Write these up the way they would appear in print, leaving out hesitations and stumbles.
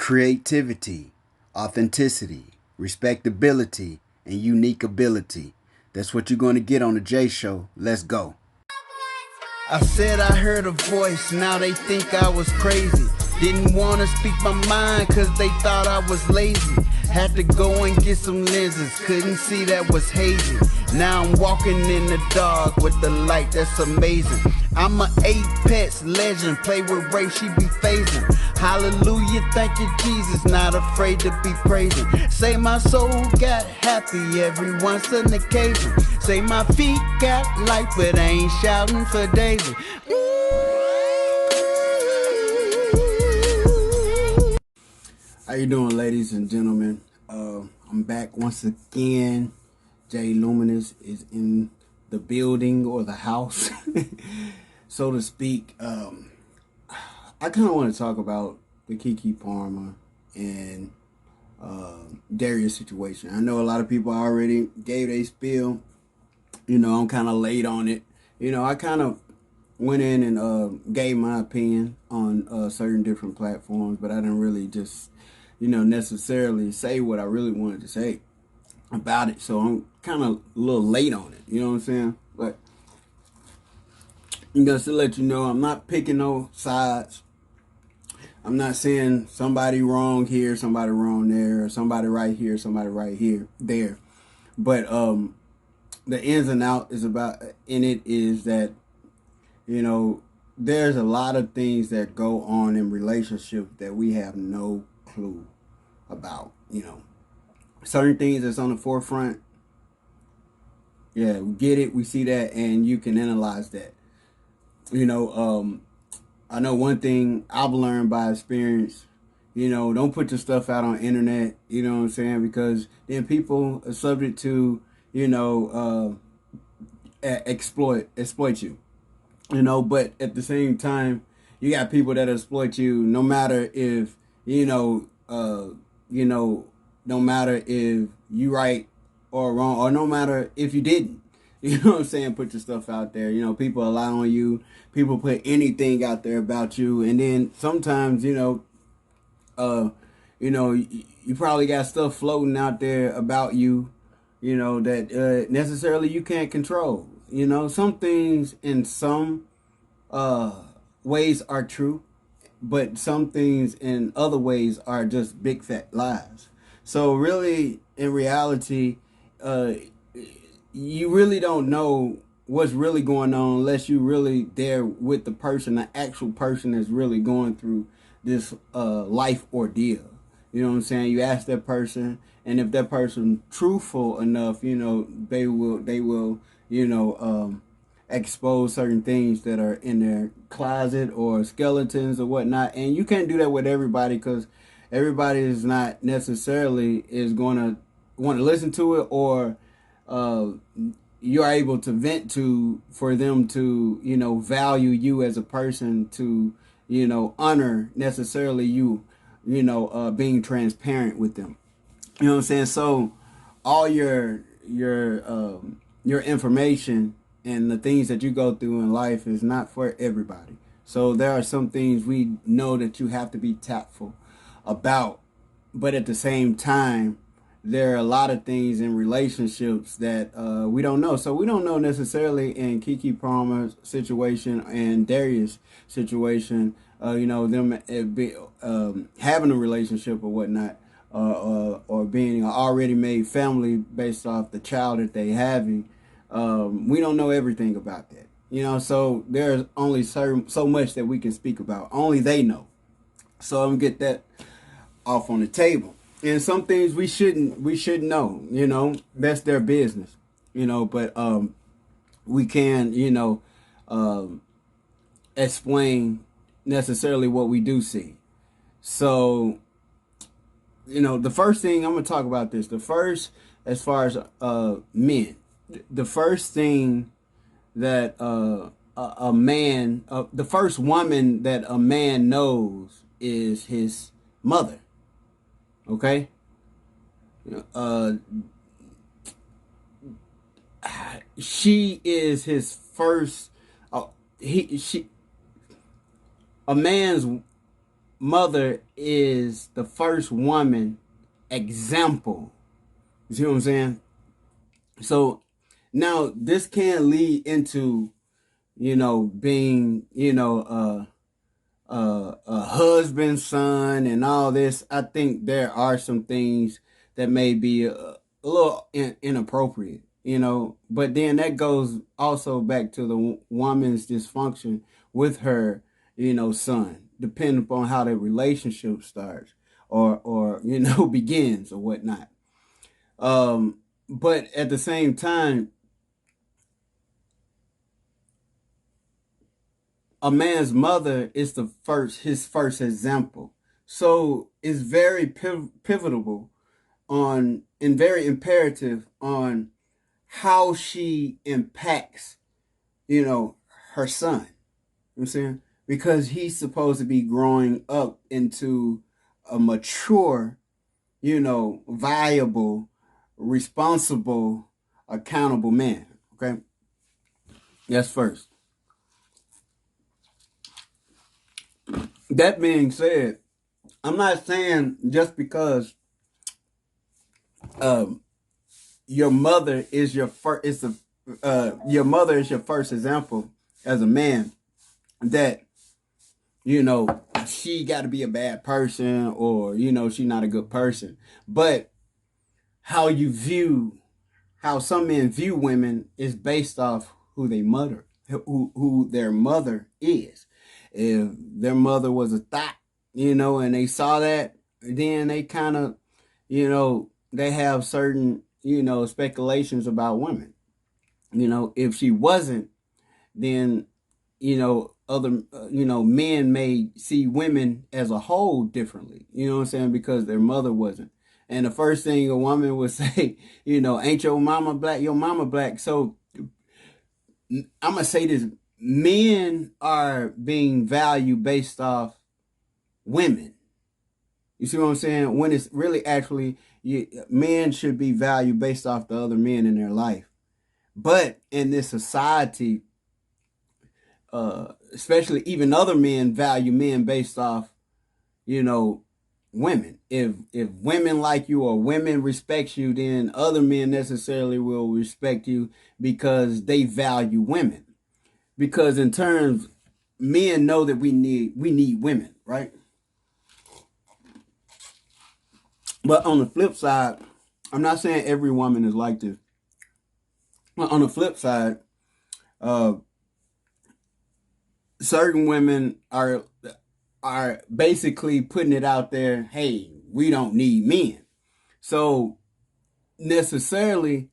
creativity, authenticity, respectability, and unique ability. That's what you're going to get on the J Show. Let's go. I said I heard a voice, now they think I was crazy. Didn't want to speak my mind cause they thought I was lazy. Had to go and get some lenses, couldn't see that was hazy. Now I'm walking in the dark with the light that's amazing. I'm a Apex legend, play with Ray, she be phasing. Hallelujah, thank you Jesus, not afraid to be praising. Say my soul got happy every once in occasion. Say my feet got light, but I ain't shouting for Daisy. How you doing, ladies and gentlemen? I'm back once again. Jay Luminous is in the building or the house, so to speak. I kind of want to talk about the Kiki Palmer and Darius situation. I know a lot of people already gave their spiel. You know, I'm kind of late on it. You know, I kind of went in and gave my opinion on certain different platforms, but I didn't really just, necessarily say what I really wanted to say about it. So I'm kind of a little late on it. You know what I'm saying? But just to let you know, I'm not picking no sides. I'm not saying somebody wrong here, somebody wrong there, or somebody right here, somebody right here, there. But the ins and out is about in it is that, there's a lot of things that go on in relationships that we have no clue about. Certain things that's on the forefront. Yeah, we get it, we see that, and you can analyze that. I know one thing I've learned by experience, don't put your stuff out on internet, you know what I'm saying? Because then people are subject to, exploit you. But at the same time, you got people that exploit you no matter if, no matter if you right or wrong, or no matter if you didn't. You know what I'm saying? Put your stuff out there. People rely on you. People put anything out there about you. And then sometimes, you probably got stuff floating out there about you, that necessarily you can't control. Some things in some ways are true, but some things in other ways are just big fat lies. So really, in reality, you really don't know what's really going on unless you really there with the person, the actual person that's really going through this life ordeal. You know what I'm saying? You ask that person, and if that person truthful enough, they will expose certain things that are in their closet or skeletons or whatnot. And you can't do that with everybody, because everybody is not necessarily is going to want to listen to it, or you're able to vent to for them to value you as a person, to honor necessarily you being transparent with them. You know what I'm saying? So all your information and the things that you go through in life is not for everybody. So there are some things we know that you have to be tactful about, but at the same time, there are a lot of things in relationships that we don't know. So we don't know necessarily in Kiki Palmer's situation and Darius' situation, them having a relationship or whatnot, or being an already made family based off the child that they having. We don't know everything about that. So there's only so much that we can speak about. Only they know. So I'm gonna get that off on the table. And some things we shouldn't know. That's their business. But we can, explain necessarily what we do see. So, the first thing I'm gonna talk about this. The first, as far as men, the first thing that a man, the first woman that a man knows is his mother. Okay? She is his first. A man's mother is the first woman example. You see what I'm saying? So now this can lead into, being, a husband, son, and all this. I think there are some things that may be a little inappropriate, but then that goes also back to the woman's dysfunction with her, son, depending upon how the relationship starts or begins or whatnot. But at the same time, a man's mother is his first example. So it's very pivotal on and very imperative on how she impacts, her son. You know what I'm saying? Because he's supposed to be growing up into a mature, viable, responsible, accountable man. Okay? That's first. That being said, I'm not saying just because um, your mother is your first is the your mother is your first example as a man that she got to be a bad person or she's not a good person. But how you view how some men view women is based off who their mother is. If their mother was a thot, and they saw that, then they kind of, they have certain, speculations about women. If she wasn't, then other men may see women as a whole differently. You know what I'm saying? Because their mother wasn't. And the first thing a woman would say, ain't your mama black? Your mama black. So I'm gonna say this: men are being valued based off women. You see what I'm saying? When it's really actually men should be valued based off the other men in their life. But in this society, especially even other men value men based off, you know, women. If women like you or women respect you, then other men necessarily will respect you because they value women. Because in terms, men know that we need women, right? But on the flip side, I'm not saying every woman is like this. But on the flip side, uh, certain women are basically putting it out there, hey, we don't need men. So necessarily,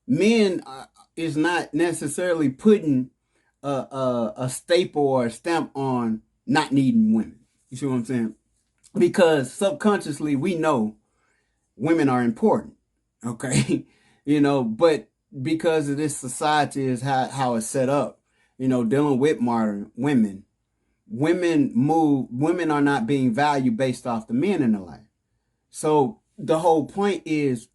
men is not necessarily putting a staple or a stamp on not needing women. You see what I'm saying? Because subconsciously we know women are important. Okay, but because of this society is how it's set up, dealing with modern women are not being valued based off the men in their life. So the whole point is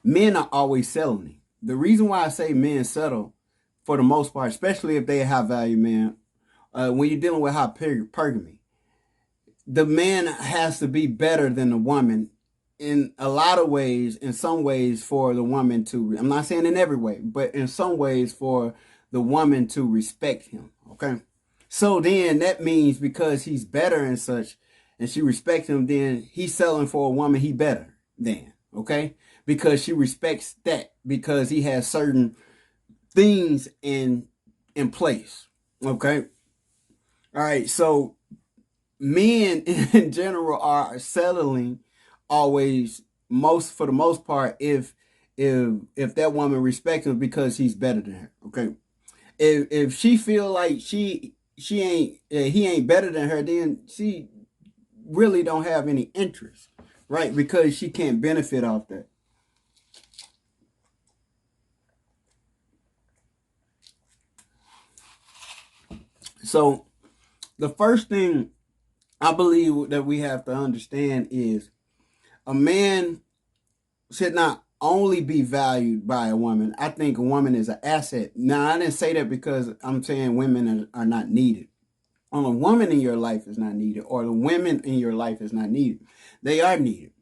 men are always settling. The reason why I say men settle for the most part, especially if they high value men, when you're dealing with hypergamy, the man has to be better than the woman in a lot of ways, in some ways for the woman to, I'm not saying in every way, but in some ways for the woman to respect him. Okay. So then that means because he's better and such, and she respects him, then he's selling for a woman he better than. Okay. Because she respects that because he has certain things in place. Okay. All right. So men in general are settling always most for the most part if that woman respects him because he's better than her. Okay. If she feel like she ain't he ain't better than her, then she really don't have any interest, right? Because she can't benefit off that. So the first thing I believe that we have to understand is a man should not only be valued by a woman. I think a woman is an asset. Now, I didn't say that because I'm saying women are not needed. on a woman in your life is not needed, or the women in your life is not needed. They are needed,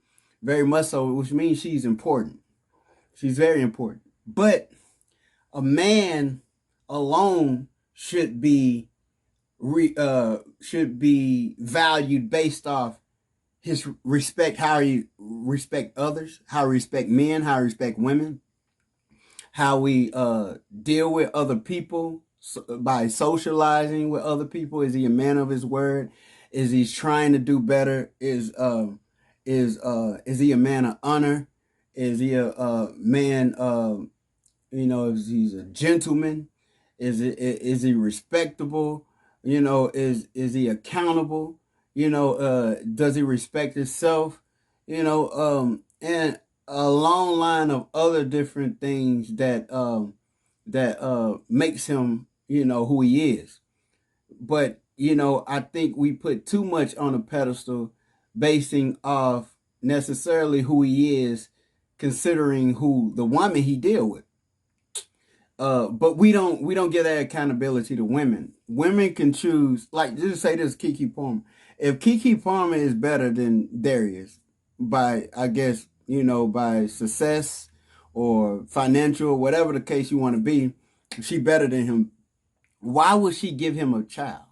very much so, which means she's important. She's very important. But a man alone should be valued based off his respect, how he respect others, how he respect men, how he respect women, how we deal with other people by socializing with other people. Is he a man of his word? Is he trying to do better? Is he a man of honor? Is he a man? If he's a gentleman? Is he respectable? Is he accountable? Does he respect himself? And a long line of other different things that makes him, who he is. But I think we put too much on a pedestal, basing off necessarily who he is, considering who the woman he deal with. But we don't give that accountability to women. Women can choose, like, just say this, Kiki Palmer. If Kiki Palmer is better than Darius by, I guess, by success or financial, whatever the case you want to be, she better than him. Why would she give him a child?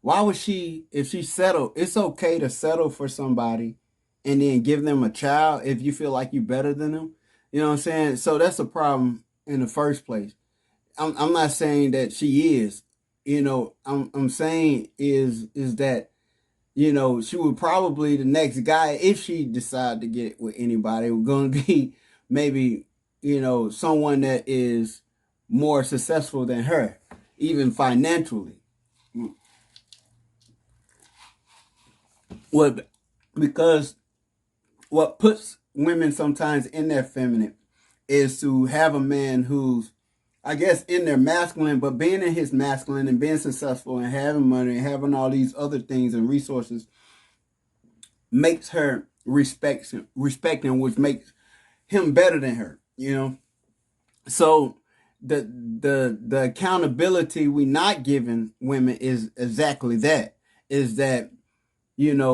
Why would she, if she settled, it's okay to settle for somebody and then give them a child if you feel like you're better than them. You know what I'm saying? So that's a problem in the first place. I'm not saying that she is. I'm saying is that, she would probably, the next guy, if she decided to get with anybody, was going to be maybe, someone that is more successful than her, even financially. What Because what puts women sometimes in their feminine is to have a man who's, I guess, in their masculine, but being in his masculine and being successful and having money and having all these other things and resources makes her respect him, which makes him better than her. So the accountability we not giving women is exactly that. Is that, if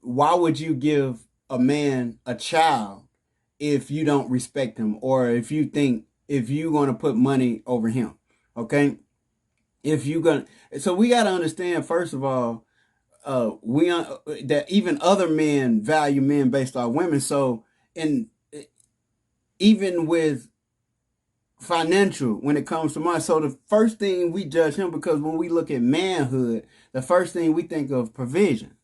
why would you give a man a child if you don't respect him, or if you're going to put money over him? Okay. If you gonna So we got to understand, first of all, we that even other men value men based on women. So, and even with financial, when it comes to money, so the first thing we judge him, because when we look at manhood, the first thing we think of provision,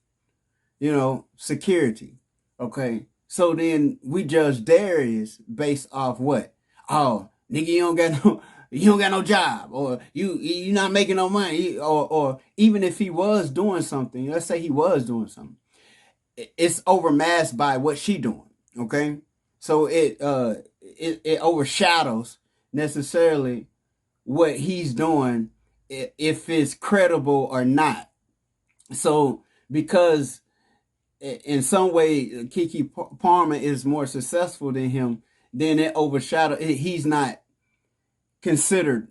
security. Okay. So then we judge Darius based off what? Oh, nigga, you don't got no job, or you not making no money, or even if he was doing something, let's say he was doing something, it's overmasked by what she doing. Okay. So it overshadows necessarily what he's doing, if it's credible or not. So because in some way Kiki Palmer is more successful than him, then it overshadows. He's not considered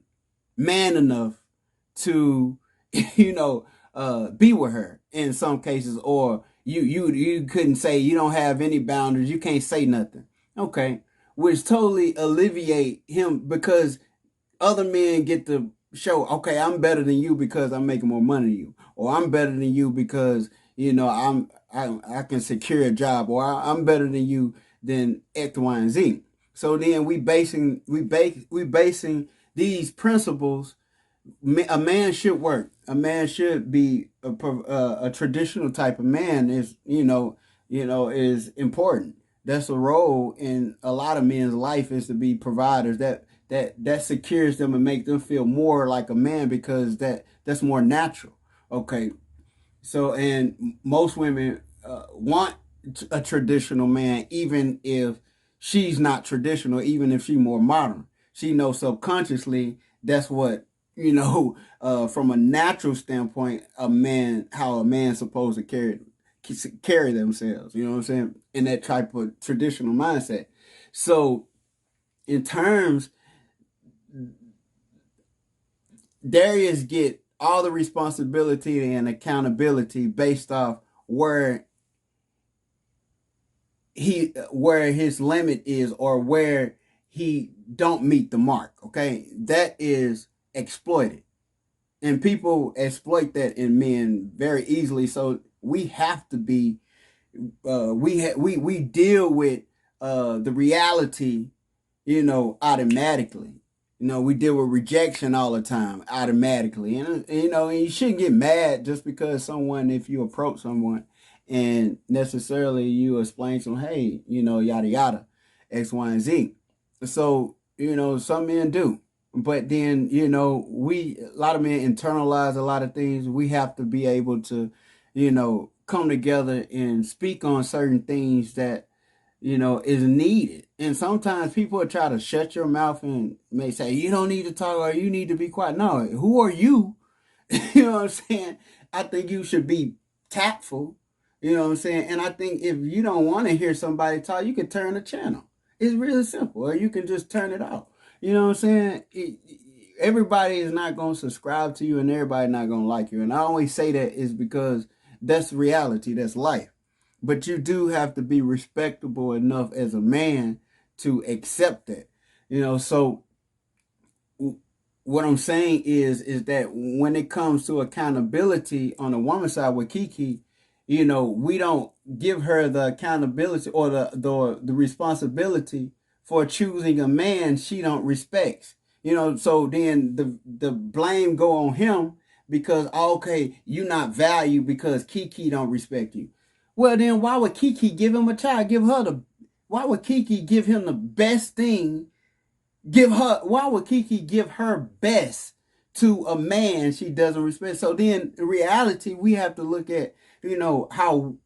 man enough to, be with her in some cases, or you couldn't say, you don't have any boundaries, you can't say nothing. Okay, which totally alleviate him, because other men get to show, okay, I'm better than you because I'm making more money than you, or I'm better than you because I can secure a job, or I'm better than you than X, Y, and Z. So then we basing these principles. A man should work. A man should be a traditional type of man. Is important. That's a role in a lot of men's life, is to be providers. That secures them and make them feel more like a man, because that's more natural. Okay. So, and most women want a traditional man, even if she's not traditional, even if she's more modern. She knows subconsciously that's what, from a natural standpoint, how a man's supposed to carry themselves. You know what I'm saying? In that type of traditional mindset. So, in terms, Darius get all the responsibility and accountability based off where where his limit is or where he don't meet the mark. Okay, that is exploited, and people exploit that in men very easily. So we have to be we deal with the reality, automatically. We deal with rejection all the time automatically. And you shouldn't get mad just because someone, if you approach someone and necessarily you explain to them, hey, yada yada, X, Y, and Z. So, some men do. But then, a lot of men internalize a lot of things. We have to be able to, come together and speak on certain things that is needed. And sometimes people try to shut your mouth and may say, you don't need to talk or you need to be quiet. No, who are you? You know what I'm saying? I think you should be tactful. You know what I'm saying? And I think if you don't want to hear somebody talk, you can turn the channel. It's really simple. Or you can just turn it off. You know what I'm saying? Everybody is not going to subscribe to you and everybody not going to like you. And I always say that is because that's reality. That's life. But you do have to be respectable enough as a man to accept that. So what I'm saying is that when it comes to accountability on the woman's side with Kiki, we don't give her the accountability or the responsibility for choosing a man she don't respect. So then the blame go on him because okay, you not valued because Kiki don't respect you. Well, then why would Kiki give him a child? Why would Kiki give him the best thing? Why would Kiki give her best to a man she doesn't respect? So then in reality, we have to look at, how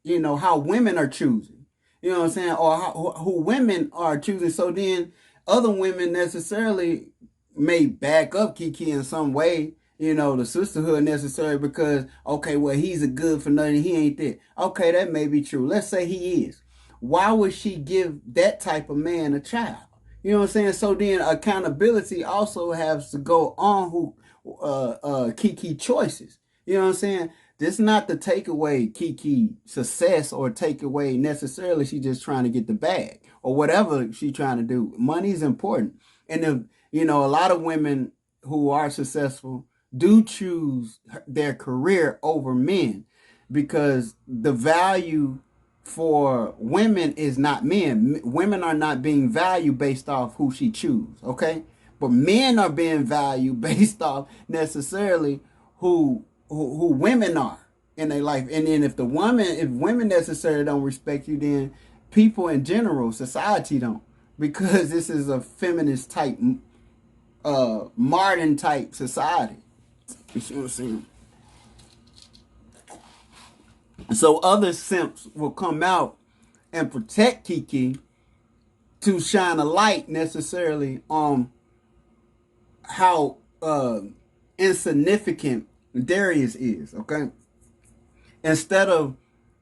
women are choosing. You know what I'm saying? Or who women are choosing. So then other women necessarily may back up Kiki in some way, the sisterhood necessarily because, okay, well, he's a good for nothing. He ain't that. Okay, that may be true. Let's say he is. Why would she give that type of man a child? You know what I'm saying? So then accountability also has to go on Kiki choices. You know what I'm saying? This is not to take away Kiki success or take away necessarily she just trying to get the bag or whatever she's trying to do. Money is important. And if, a lot of women who are successful do choose their career over men because the value for women is not men. Women are not being valued based off who she choose, okay? But men are being valued based off necessarily who women are in their life. And then if women necessarily don't respect you, then people in general, society don't. Because this is a feminist type, modern type society. You see what I'm saying? So other simps will come out and protect Kiki to shine a light necessarily on how insignificant Darius is, okay? Instead of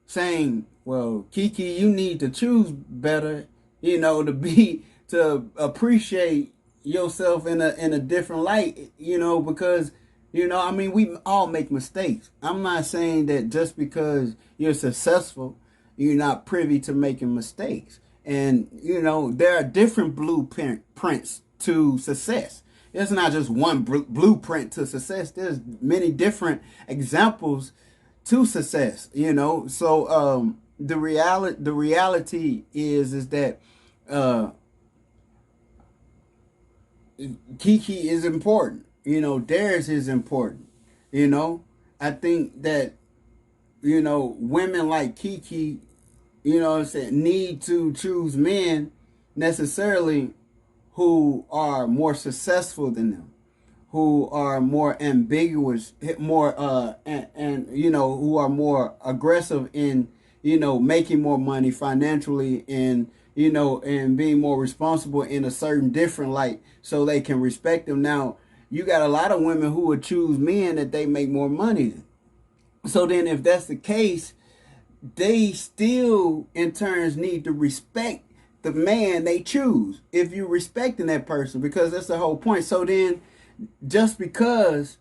saying, well, Kiki, you need to choose better, to appreciate yourself in a different light, because I mean, we all make mistakes. I'm not saying that just because you're successful, you're not privy to making mistakes. And there are different blueprints to success. There's not just one blueprint to success. There's many different examples to success. So the reality is that Kiki is important. Darius is important. I think that women like Kiki, need to choose men necessarily who are more successful than them, who are more ambiguous, more and who are more aggressive in making more money financially and and being more responsible in a certain different light so they can respect them. Now you got a lot of women who would choose men that they make more money. So then if that's the case, they still in turns need to respect the man they choose if you're respecting that person, because that's the whole point. So then just because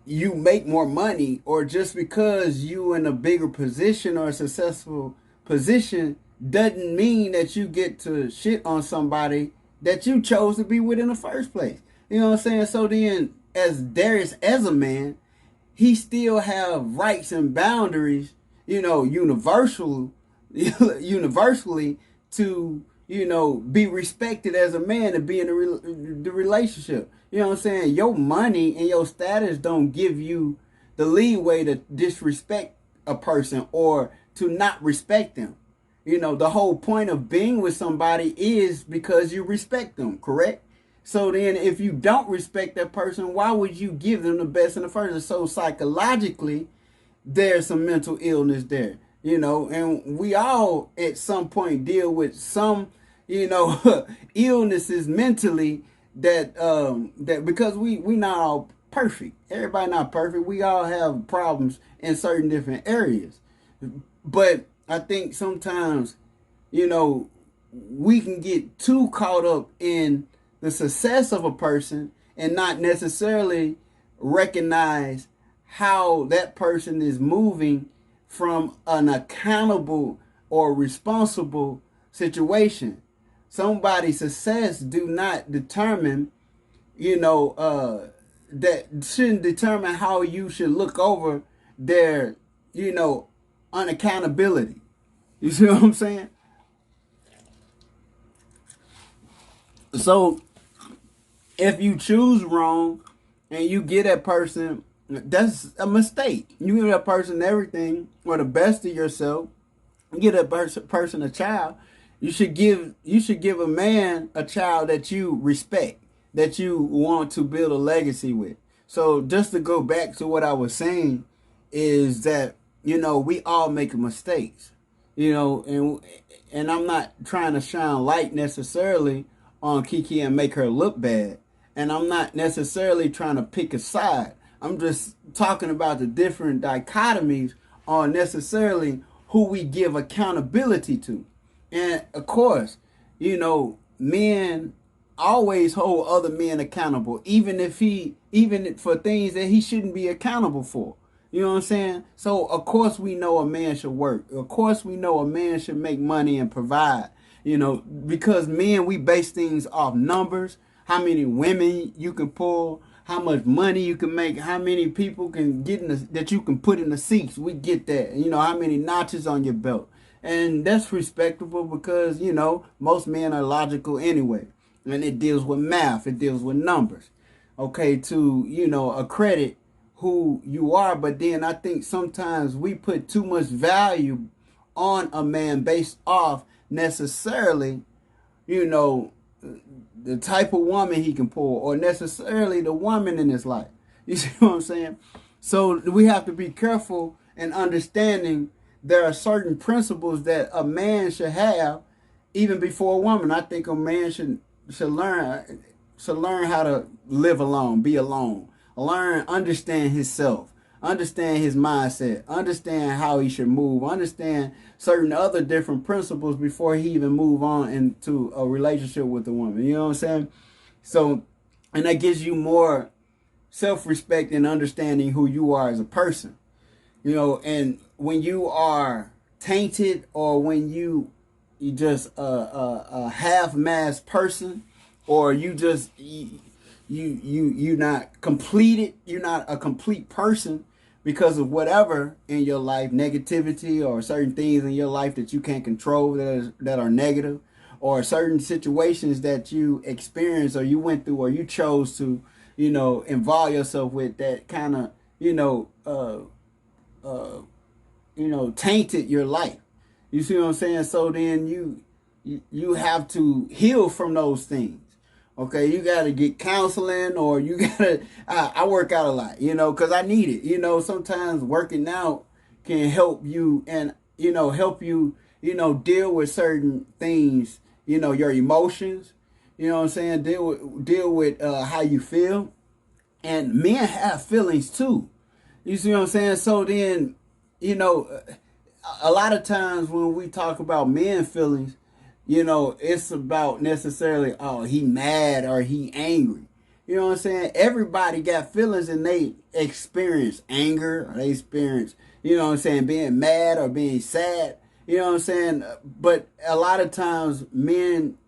you make more money or just because you in a bigger position or a successful position doesn't mean that you get to shit on somebody that you chose to be with in the first place. You know what I'm saying? So then, as Darius, as a man, he still have rights and boundaries, universally to, be respected as a man and be in the relationship. You know what I'm saying? Your money and your status don't give you the leeway to disrespect a person or to not respect them. The whole point of being with somebody is because you respect them, correct? So then if you don't respect that person, why would you give them the best in the first place? So psychologically, there's some mental illness there, and we all at some point deal with some, illnesses mentally that because we not all perfect. Everybody not perfect. We all have problems in certain different areas. But I think sometimes, we can get too caught up in the success of a person and not necessarily recognize how that person is moving from an accountable or responsible situation. Somebody's success do not determine, that shouldn't determine how you should look over their, unaccountability. You see what I'm saying? So if you choose wrong and you get that person, that's a mistake. You give that person everything or the best of yourself. You give that person a child. You should give a man a child that you respect, that you want to build a legacy with. So just to go back to what I was saying is that we all make mistakes, and I'm not trying to shine light necessarily on Kiki and make her look bad. And I'm not necessarily trying to pick a side. I'm just talking about the different dichotomies on necessarily who we give accountability to. And of course, men always hold other men accountable, even for things that he shouldn't be accountable for. You know what I'm saying? So of course we know a man should work. Of course we know a man should make money and provide. Because men, we base things off numbers, how many women you can pull, how much money you can make, how many people can get that you can put in the seats. We get that. How many notches on your belt. And that's respectable because, most men are logical anyway. And it deals with math. It deals with numbers. Okay, to, accredit who you are. But then I think sometimes we put too much value on a man based off necessarily, the type of woman he can pull or necessarily the woman in his life. You see what I'm saying? So we have to be careful and understanding there are certain principles that a man should have even before a woman. I think a man should learn how to live alone, be alone, understand himself, understand his mindset, understand how he should move, understand certain other different principles before he even move on into a relationship with a woman. You know what I'm saying? So, and that gives you more self-respect and understanding who you are as a person. And when you are tainted or when you just a half-mass person, or you just you not completed, you're not a complete person because of whatever in your life, negativity or certain things in your life that you can't control that are negative, or certain situations that you experienced or you went through or you chose to, involve yourself with that kind of, tainted your life. You see what I'm saying? So then you have to heal from those things. Okay, you got to get counseling, or you got to, I work out a lot, because I need it. Sometimes working out can help you and, help you, deal with certain things, your emotions, what I'm saying? Deal with how you feel. And men have feelings too. You see what I'm saying? So then, a lot of times when we talk about men feelings, it's about necessarily, oh, he mad or he angry. You know what I'm saying? Everybody got feelings and they experience anger, or they experience, you know what I'm saying, being mad or being sad. You know what I'm saying? But a lot of times men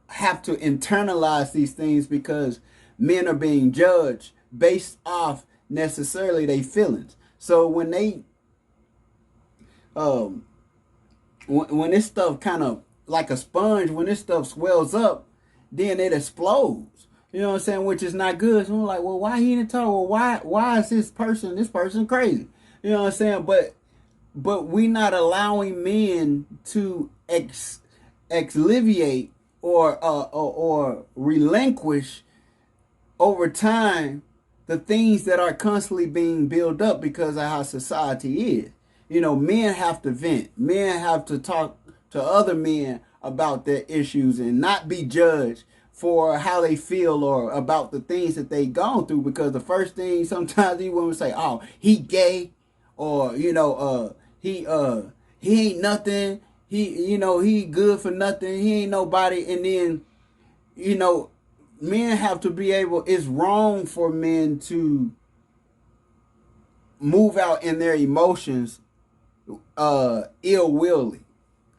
have to internalize these things because men are being judged based off necessarily their feelings. So when they um when this stuff kind of like a sponge, when this stuff swells up, then it explodes. You know what I'm saying? Which is not good. So I'm like, well, why he didn't talk? Well, why is this person crazy? You know what I'm saying? But we not allowing men to exliviate or relinquish over time the things that are constantly being built up because of how society is. You know, men have to vent. Men have to talk to other men about their issues and not be judged for how they feel or about the things that they gone through, because the first thing sometimes these women say, oh, he gay, or he ain't nothing, he good for nothing, he ain't nobody. And then, you know, men have to be able, it's wrong for men to move out in their emotions ill willly.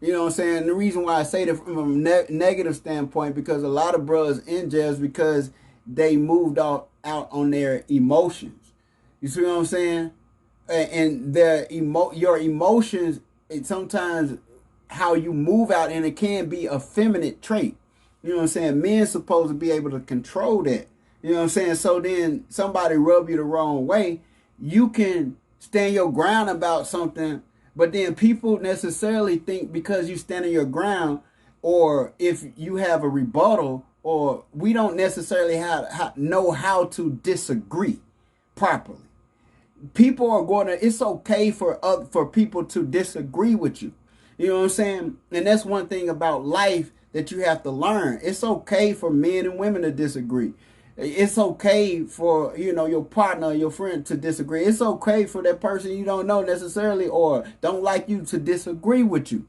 You know what I'm saying? The reason why I say that from a negative standpoint, because a lot of brothers in jails because they moved out on their emotions. You see what I'm saying? And your emotions, it sometimes how you move out, and it can be a feminine trait. You know what I'm saying? Men supposed to be able to control that. You know what I'm saying? So then somebody rub you the wrong way, you can stand your ground about something, but then people necessarily think because you stand your ground, or if you have a rebuttal, or we don't necessarily know how to disagree properly. People are going to, it's okay for people to disagree with you. You know what I'm saying? And that's one thing about life that you have to learn. It's okay for men and women to disagree. It's okay for, your partner, your friend to disagree. It's okay for that person you don't know necessarily or don't like you to disagree with you.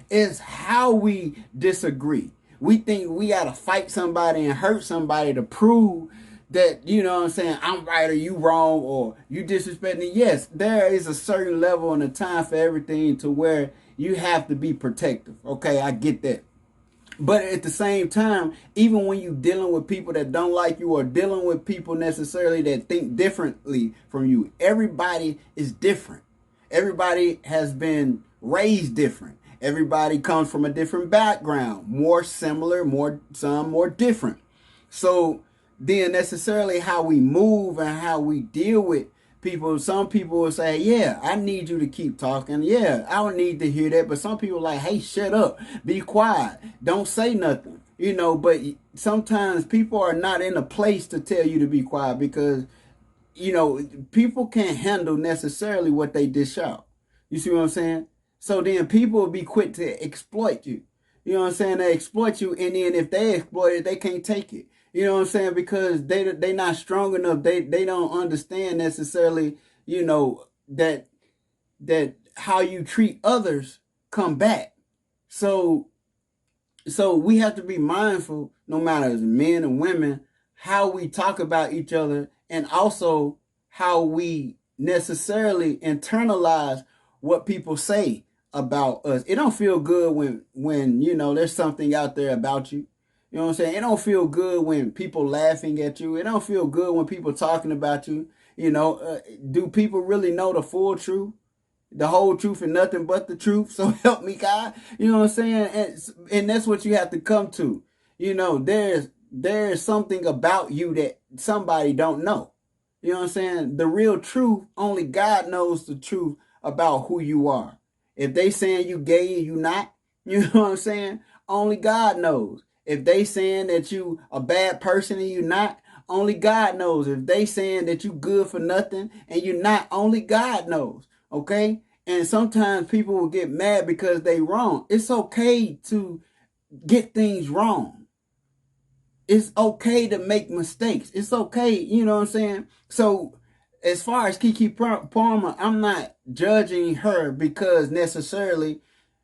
It's how we disagree. We think we got to fight somebody and hurt somebody to prove that, you know what I'm saying, I'm right or you wrong or you disrespecting. Yes, there is a certain level and a time for everything to where you have to be protective. Okay, I get that. But at the same time, even when you're dealing with people that don't like you or dealing with people necessarily that think differently from you, everybody is different. Everybody has been raised different. Everybody comes from a different background, more similar, some more different. So then necessarily how we move and how we deal with people, some people will say, yeah, I need you to keep talking. Yeah, I don't need to hear that. But some people are like, hey, shut up, be quiet, don't say nothing. But sometimes people are not in a place to tell you to be quiet because, people can't handle necessarily what they dish out. You see what I'm saying? So then people will be quick to exploit you. You know what I'm saying? They exploit you, and then if they exploit it, they can't take it. You know what I'm saying? Because they not strong enough. They don't understand necessarily, that how you treat others come back. So we have to be mindful, no matter as men and women, how we talk about each other, and also how we necessarily internalize what people say about us. It don't feel good when there's something out there about you. You know what I'm saying? It don't feel good when people laughing at you. It don't feel good when people talking about you. Do people really know the full truth? The whole truth and nothing but the truth? So help me God. You know what I'm saying? And that's what you have to come to. There's something about you that somebody don't know. You know what I'm saying? The real truth, only God knows the truth about who you are. If they saying you gay and you not, you know what I'm saying? Only God knows. If they saying that you a bad person and you not, only God knows. If they saying that you good for nothing and you're not, only God knows. Okay? And sometimes people will get mad because they wrong. It's okay to get things wrong. It's okay to make mistakes. It's okay, you know what I'm saying? So as far as Kiki Palmer, I'm not judging her because necessarily,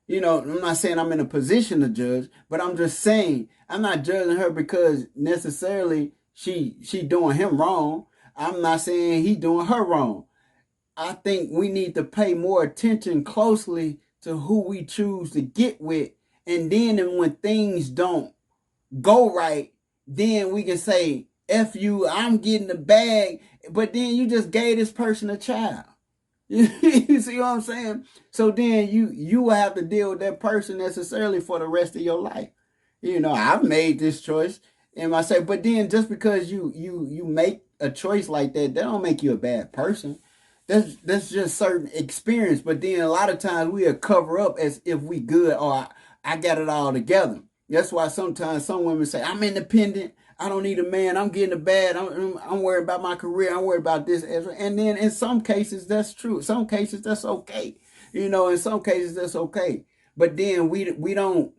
I'm not saying I'm in a position to judge, but I'm just saying I'm not judging her because necessarily she doing him wrong. I'm not saying he doing her wrong. I think we need to pay more attention closely to who we choose to get with, and then when things don't go right, then we can say, F you, I'm getting the bag, but then you just gave this person a child. You see what I'm saying? So then you will have to deal with that person necessarily for the rest of your life. I've made this choice, and I say, but then just because you make a choice like that don't make you a bad person. That's just certain experience. But then a lot of times we'll cover up as if we good, or I got it all together. That's why sometimes some women say, I'm independent. I don't need a man. I'm getting a bad. I'm worried about my career. I'm worried about this. And then in some cases, that's true. Some cases, that's okay. In some cases, that's okay. But then we don't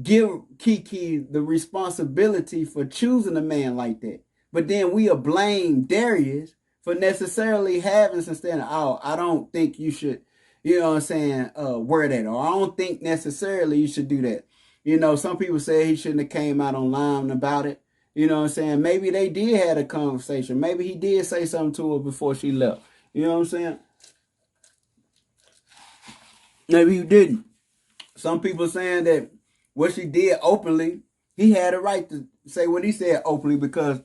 give Kiki the responsibility for choosing a man like that. But then we'll blame Darius for necessarily having some standard. Oh, I don't think you should, wear that. Or I don't think necessarily you should do that. Some people say he shouldn't have came out online about it. Maybe they did have a conversation. Maybe he did say something to her before she left. You know what I'm saying? Maybe he didn't. Some people saying that what she did openly, he had a right to say what he said openly, because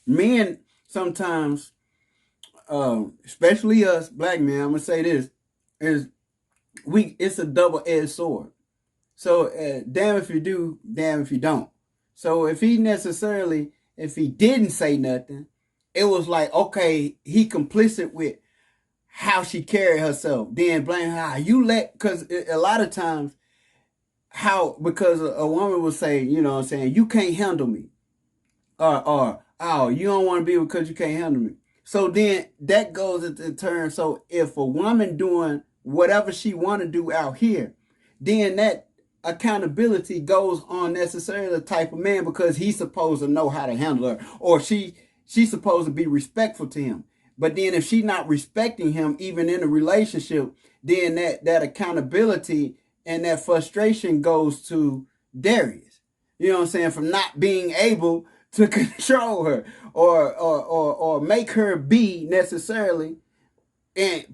men sometimes, especially us black men, I'm gonna say this, is it's a double-edged sword. So damn if you do, damn if you don't. So if he didn't say nothing, it was like, okay, he complicit with how she carried herself. Then blame her. Because a lot of times, because a woman will say, you can't handle me. Or oh, you don't want to be because you can't handle me. So then that goes into turn. So if a woman doing whatever she want to do out here, then that accountability goes on necessarily the type of man, because he's supposed to know how to handle her, or she's supposed to be respectful to him. But then if she's not respecting him, even in a relationship, then that accountability and that frustration goes to Darius. You know what I'm saying? From not being able to control her, or make her be necessarily, and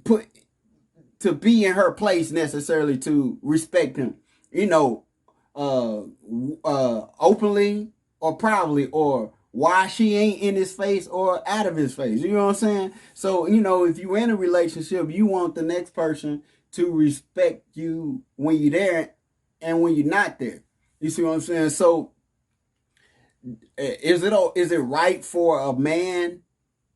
be in her place necessarily to respect him. Openly or privately, or why she ain't in his face or out of his face. You know what I'm saying? So, if you're in a relationship, you want the next person to respect you when you're there and when you're not there. You see what I'm saying? So, is it right for a man,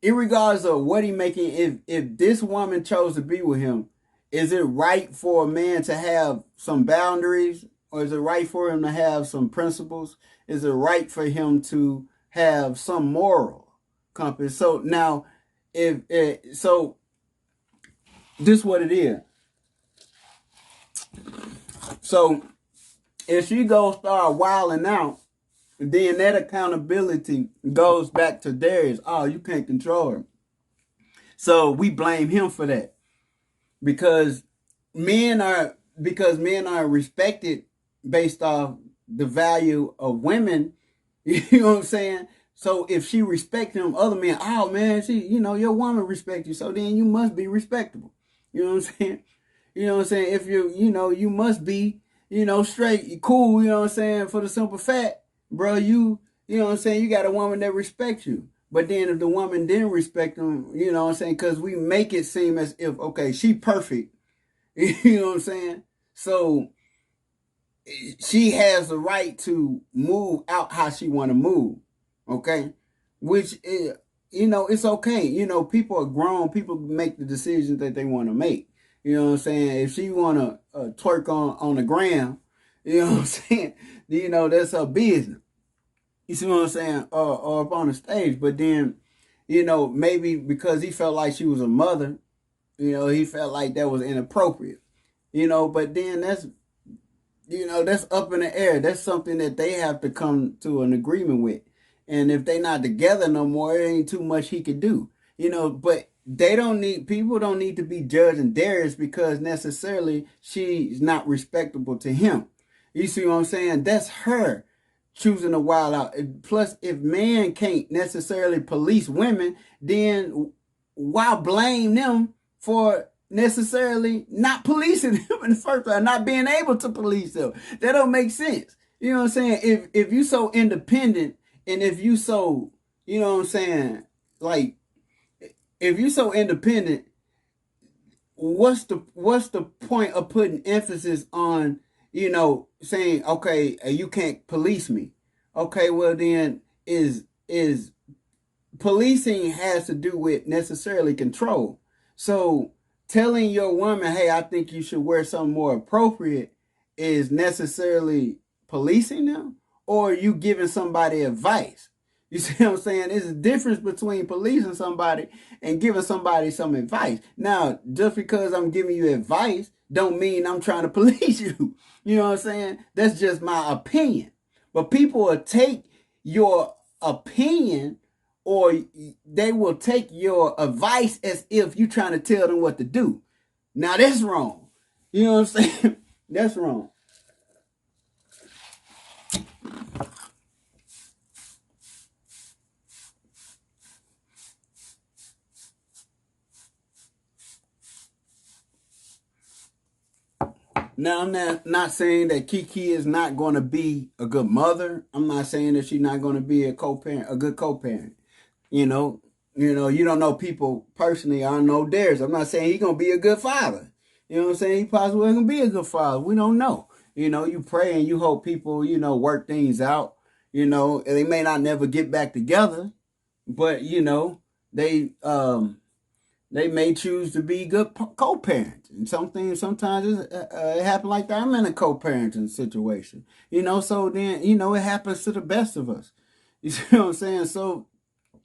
irregardless of what he making, if this woman chose to be with him, is it right for a man to have some boundaries, or is it right for him to have some principles? Is it right for him to have some moral compass? So now, if so, this what it is. So if she goes start wilding out, then that accountability goes back to Darius. Oh, you can't control her. So we blame him for that, because men are respected based off the value of women. You know what I'm saying? So if she respect them, other men, oh man, your woman respect you, so then you must be respectable. You know what I'm saying? You know what I'm saying? If you must be, straight, cool. You know what I'm saying? For the simple fact, bro, you know what I'm saying? You got a woman that respects you. But then if the woman didn't respect them, you know what I'm saying? Because we make it seem as if, okay, she perfect. You know what I'm saying? So she has the right to move out how she want to move. Okay? Which is, it's okay. People are grown. People make the decisions that they want to make. You know what I'm saying? If she want to twerk on the gram, you know what I'm saying? That's her business. You see what I'm saying? Or up on the stage. But then, maybe because he felt like she was a mother, he felt like that was inappropriate. But then that's up in the air. That's something that they have to come to an agreement with. And if they not together no more, it ain't too much he could do. But people don't need to be judging Darius because necessarily she's not respectable to him. You see what I'm saying? That's her choosing to wild out. Plus, if men can't necessarily police women, then why blame them for necessarily not policing them in the first place, not being able to police them? That don't make sense. You know what I'm saying? If you so independent, and if you so, you know what I'm saying, like, if you so independent, what's the point of putting emphasis on, saying, okay, you can't police me? Okay, well then, is policing has to do with necessarily control. So telling your woman, hey, I think you should wear something more appropriate, is necessarily policing them, or you giving somebody advice? You see what I'm saying? There's a difference between policing somebody and giving somebody some advice. Now, just because I'm giving you advice don't mean I'm trying to police you. You know what I'm saying? That's just my opinion. But people will take your opinion, or they will take your advice as if you're trying to tell them what to do. Now that's wrong. You know what I'm saying? That's wrong. Now I'm not saying that Kiki is not going to be a good mother. I'm not saying that she's not going to be a good co-parent. You know, you don't know people personally. I don't know Darius. I'm not saying he's gonna be a good father. You know what I'm saying? He possibly gonna be a good father. We don't know. You pray and you hope people, work things out. They may not never get back together, but they may choose to be good co-parents. And some things sometimes it happens like that. I'm in a co-parenting situation. So then it happens to the best of us. You see what I'm saying? So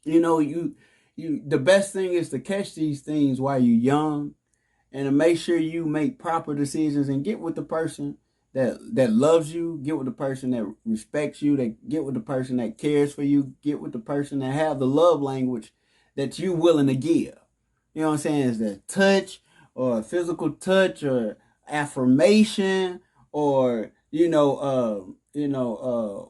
you the best thing is to catch these things while you're young, and to make sure you make proper decisions and get with the person that loves you, get with the person that respects you, that get with the person that cares for you, get with the person that have the love language that you willing to give. You know what I'm saying? Is that touch, or physical touch, or affirmation, or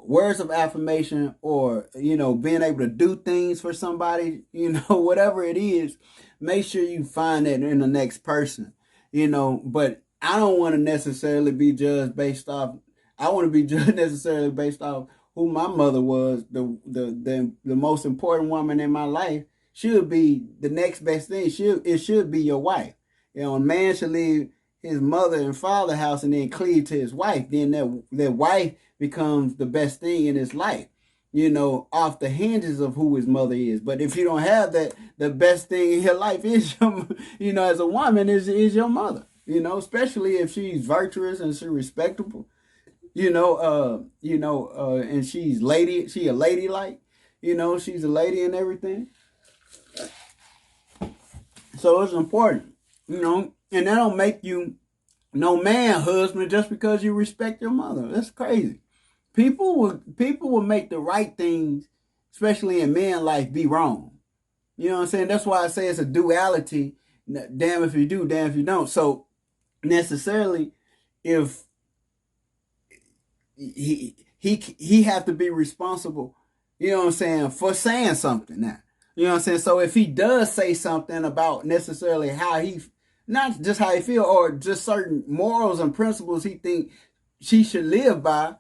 words of affirmation, or being able to do things for somebody, whatever it is. Make sure you find that in the next person. But I don't want to necessarily be judged based off. I want to be judged necessarily based off who my mother was. The most important woman in my life should be the next best thing. It should be your wife. A man should leave his mother and father house and then cleave to his wife. Then that wife becomes the best thing in his life. Off the hinges of who his mother is. But if you don't have that, the best thing in your life is as a woman is your mother. Especially if she's virtuous and she's respectable. And she a lady like. She's a lady and everything. So it's important, and that don't make you no man husband just because you respect your mother. That's crazy. People will make the right things, especially in man life, be wrong. You know what I'm saying? That's why I say it's a duality. Damn if you do, damn if you don't. So necessarily, if he have to be responsible, what I'm saying, for saying something now. You know what I'm saying? So if he does say something about necessarily how he, not just how he feel, or just certain morals and principles he think she should live by,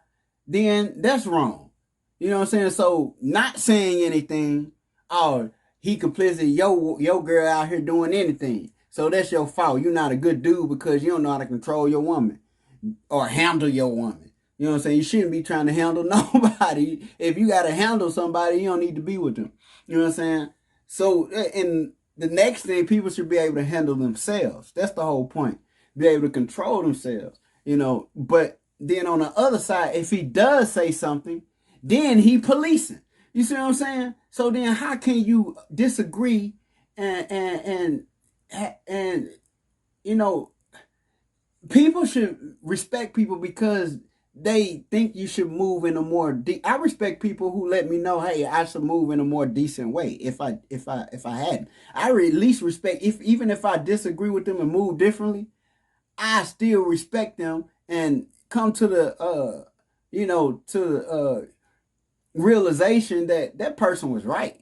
then that's wrong. You know what I'm saying? So not saying anything, or he complicit your girl out here doing anything. So that's your fault. You're not a good dude because you don't know how to control your woman or handle your woman. You know what I'm saying? You shouldn't be trying to handle nobody. If you got to handle somebody, you don't need to be with them. You know what I'm saying? So, and the next thing, people should be able to handle themselves. That's the whole point. Be able to control themselves. But then on the other side, if he does say something, then he policing. You see what I'm saying? So then how can you disagree and people should respect people because they think you should move in a more I respect people who let me know, hey, I should move in a more decent way. If I hadn't, I at least respect, if even if I disagree with them and move differently, I still respect them and come to the realization that that person was right.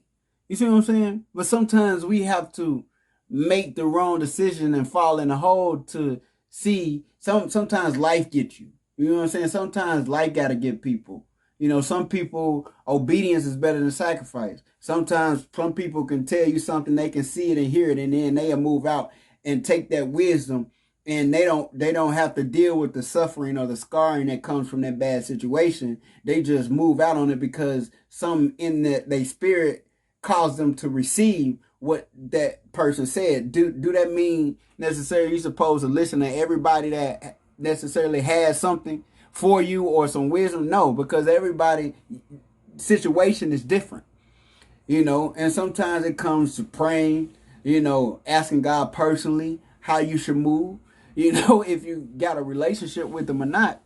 You see what I'm saying? But sometimes we have to make the wrong decision and fall in a hole to see. Sometimes life gets you. You know what I'm saying? Sometimes life got to get people. You know, some people, obedience is better than sacrifice. Sometimes some people can tell you something, they can see it and hear it, and then they'll move out and take that wisdom, and they don't have to deal with the suffering or the scarring that comes from that bad situation. They just move out on it because some in their spirit caused them to receive what that person said. Do that mean necessarily you're supposed to listen to everybody that necessarily has something for you or some wisdom? No, because everybody situation is different, you know. And sometimes it comes to praying, you know, asking God personally how you should move, you know, if you got a relationship with them or not.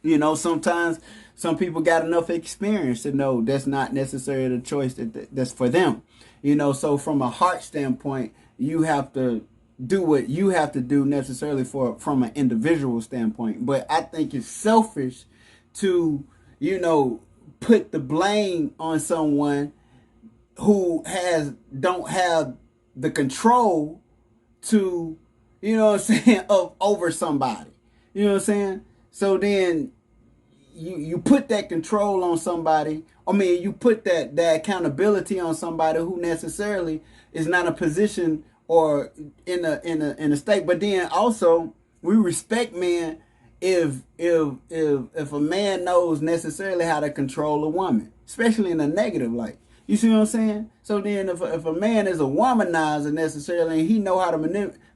You know, sometimes some people got enough experience to know that's not necessarily the choice that's for them. You know, so from a heart standpoint, you have to do what you have to do necessarily from an individual standpoint. But I think it's selfish to, you know, put the blame on someone who don't have the control to, you know what I'm saying, of over somebody. You know what I'm saying? So then you put that control on somebody. I mean, you put that accountability on somebody who necessarily is not a position or in a state. But then also we respect men if a man knows necessarily how to control a woman, especially in a negative light. You see what I'm saying? So then if a man is a womanizer necessarily and he know how to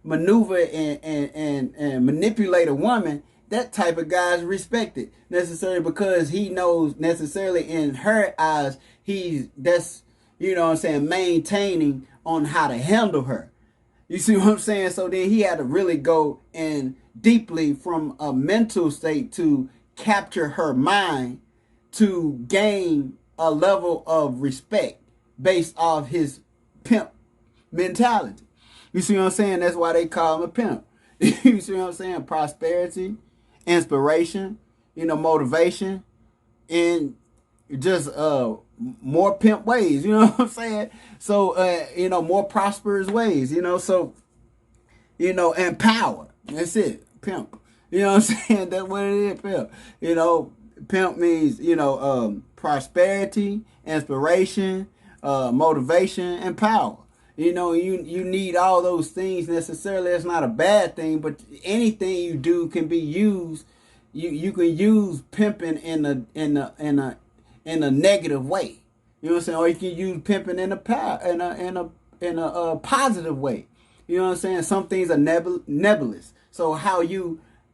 maneuver and manipulate a woman, that type of guy is respected necessarily because he knows necessarily in her eyes that's, you know what I'm saying, maintaining on how to handle her. You see what I'm saying? So then he had to really go in deeply from a mental state to capture her mind to gain a level of respect based off his pimp mentality. You see what I'm saying? That's why they call him a pimp. You see what I'm saying? Prosperity, inspiration, you know, motivation, and just more pimp ways, you know what I'm saying? So you know, more prosperous ways, you know, so you know, and power. That's it. Pimp. You know what I'm saying? That's what it is, pimp. You know, pimp means, you know, prosperity, inspiration, motivation, and power. You know, you need all those things necessarily. It's not a bad thing, but anything you do can be used. You can use pimping in a negative way. You know what I'm saying? Or you can use pimping in a positive way. You know what I'm saying? Some things are nebulous. So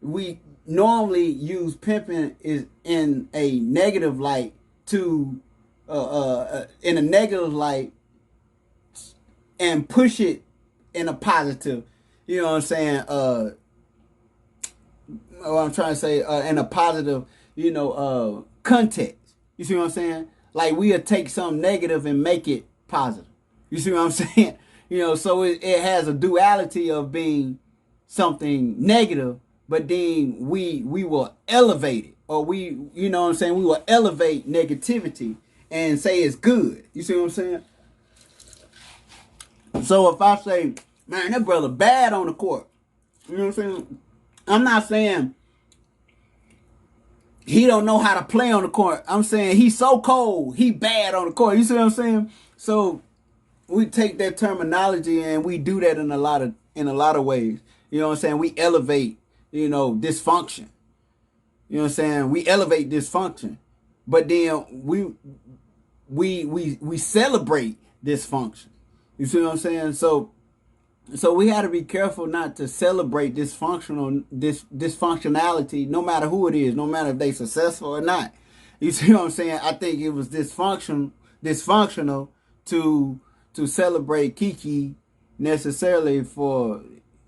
we normally use pimping is in a negative light to in a negative light and push it in a positive. You know what I'm saying? What I'm trying to say in a positive, you know, context. You see what I'm saying? Like we'll take something negative and make it positive. You see what I'm saying? You know, so it has a duality of being something negative, but then we will elevate it, or you know what I'm saying, we will elevate negativity and say it's good. You see what I'm saying? So if I say, man, that brother bad on the court, you know what I'm saying? I'm not saying he don't know how to play on the court. I'm saying he's so cold, he bad on the court. You see what I'm saying? So we take that terminology and we do that in a lot of ways. You know what I'm saying? We elevate, you know, dysfunction. You know what I'm saying? We elevate dysfunction, but then we celebrate dysfunction. You see what I'm saying? So we got to be careful not to celebrate dysfunctionality, no matter who it is, no matter if they successful or not. You see what I'm saying? I think it was dysfunctional to celebrate Kiki necessarily for,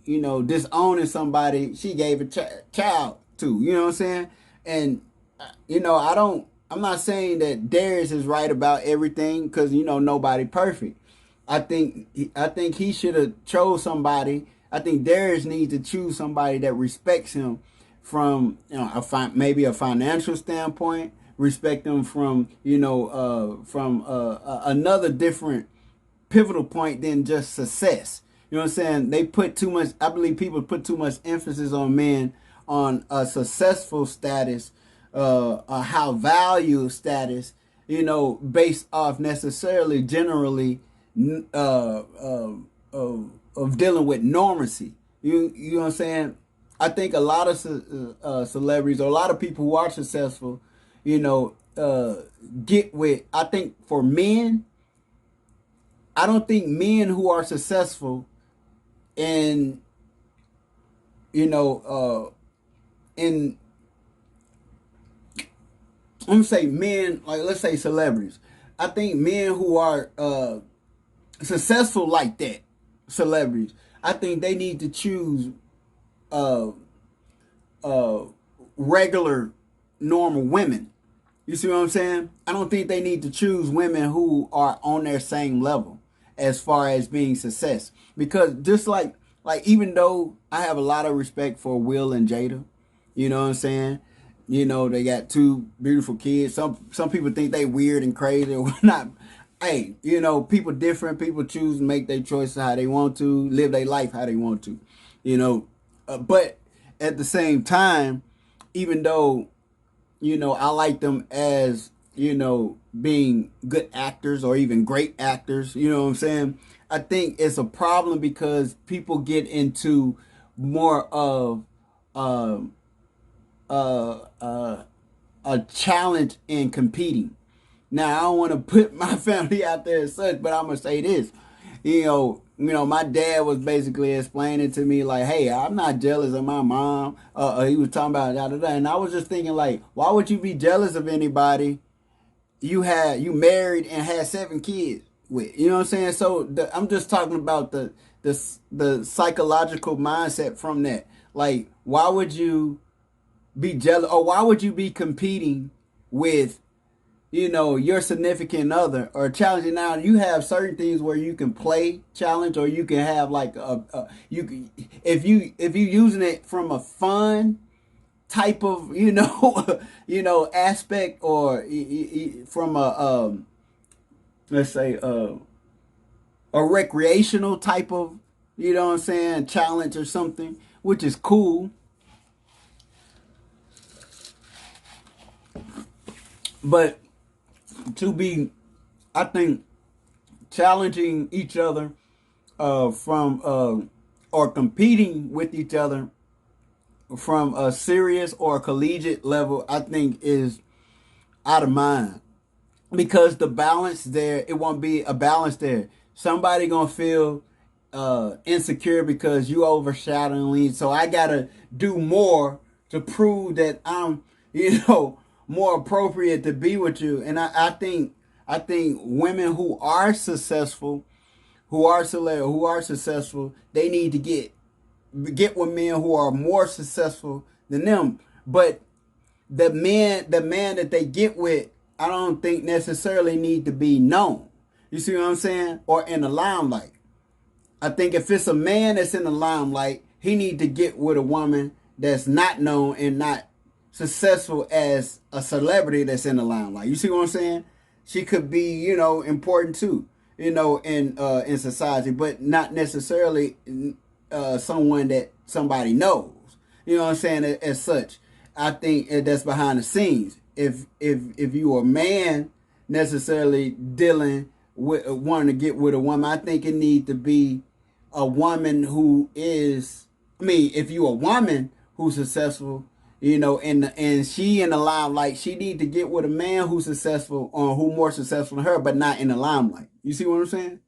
you know, disowning somebody she gave a child to. You know what I'm saying? And you know, I'm not saying that Darius is right about everything because, you know, nobody perfect. I think he should have chose somebody. I think Darius needs to choose somebody that respects him from, you know, maybe a financial standpoint, respect them from another different pivotal point than just success. You know what I'm saying? They put too much. I believe people put too much emphasis on men on a successful status, a how value status. Based off necessarily generally uh, uh, of dealing with normacy. You know what I'm saying? I think a lot of celebrities or a lot of people who are successful, get with. I think for men, I don't think men who are successful in in I'm gonna say men, like let's say celebrities. I think men who are successful like that, celebrities, I think they need to choose uh uh regular normal women. You see what I'm saying? I don't think they need to choose women who are on their same level as far as being success. Because just like even though I have a lot of respect for Will and Jada, you know what I'm saying? They got two beautiful kids. Some people think they weird and crazy or whatnot. Hey, people different. People choose to make their choices how they want to, live their life how they want to. But at the same time, even though I like them as, being good actors or even great actors. You know what I'm saying? I think it's a problem because people get into more of um uh, uh, a challenge in competing. Now, I don't want to put my family out there as such, but I'm going to say this. My dad was basically explaining to me like, "Hey, I'm not jealous of my mom." He was talking about da da da, and I was just thinking like, why would you be jealous of anybody you married and had 7 kids with? You know what I'm saying? So I'm just talking about the psychological mindset from that. Like, why would you be jealous, or why would you be competing with your significant other or challenging? Now you have certain things where you can play challenge, or you can have like if you using it from a fun type of aspect, or from a let's say a recreational type of what I'm saying, challenge or something, which is cool. But to be, I think, challenging each other from or competing with each other from a serious or collegiate level, I think is out of mind, because the balance there, it won't be a balance there. Somebody gonna feel insecure because you overshadowing me, so I gotta do more to prove that I'm more appropriate to be with you. And I think women who are successful, who are successful, they need to get with men who are more successful than them. But the man that they get with, I don't think necessarily need to be known. You see what I'm saying? Or in the limelight. I think if it's a man that's in the limelight, he need to get with a woman that's not known and not successful as a celebrity that's in the limelight. You see what I'm saying? She could be, important too, in society, but not necessarily someone that somebody knows. You know what I'm saying? As such, I think that's behind the scenes. If you are a man necessarily dealing with wanting to get with a woman, I think it need to be a woman who is. I mean, if you a woman who's successful, and she in the limelight, she need to get with a man who's successful or who more successful than her, but not in the limelight. You see what I'm saying?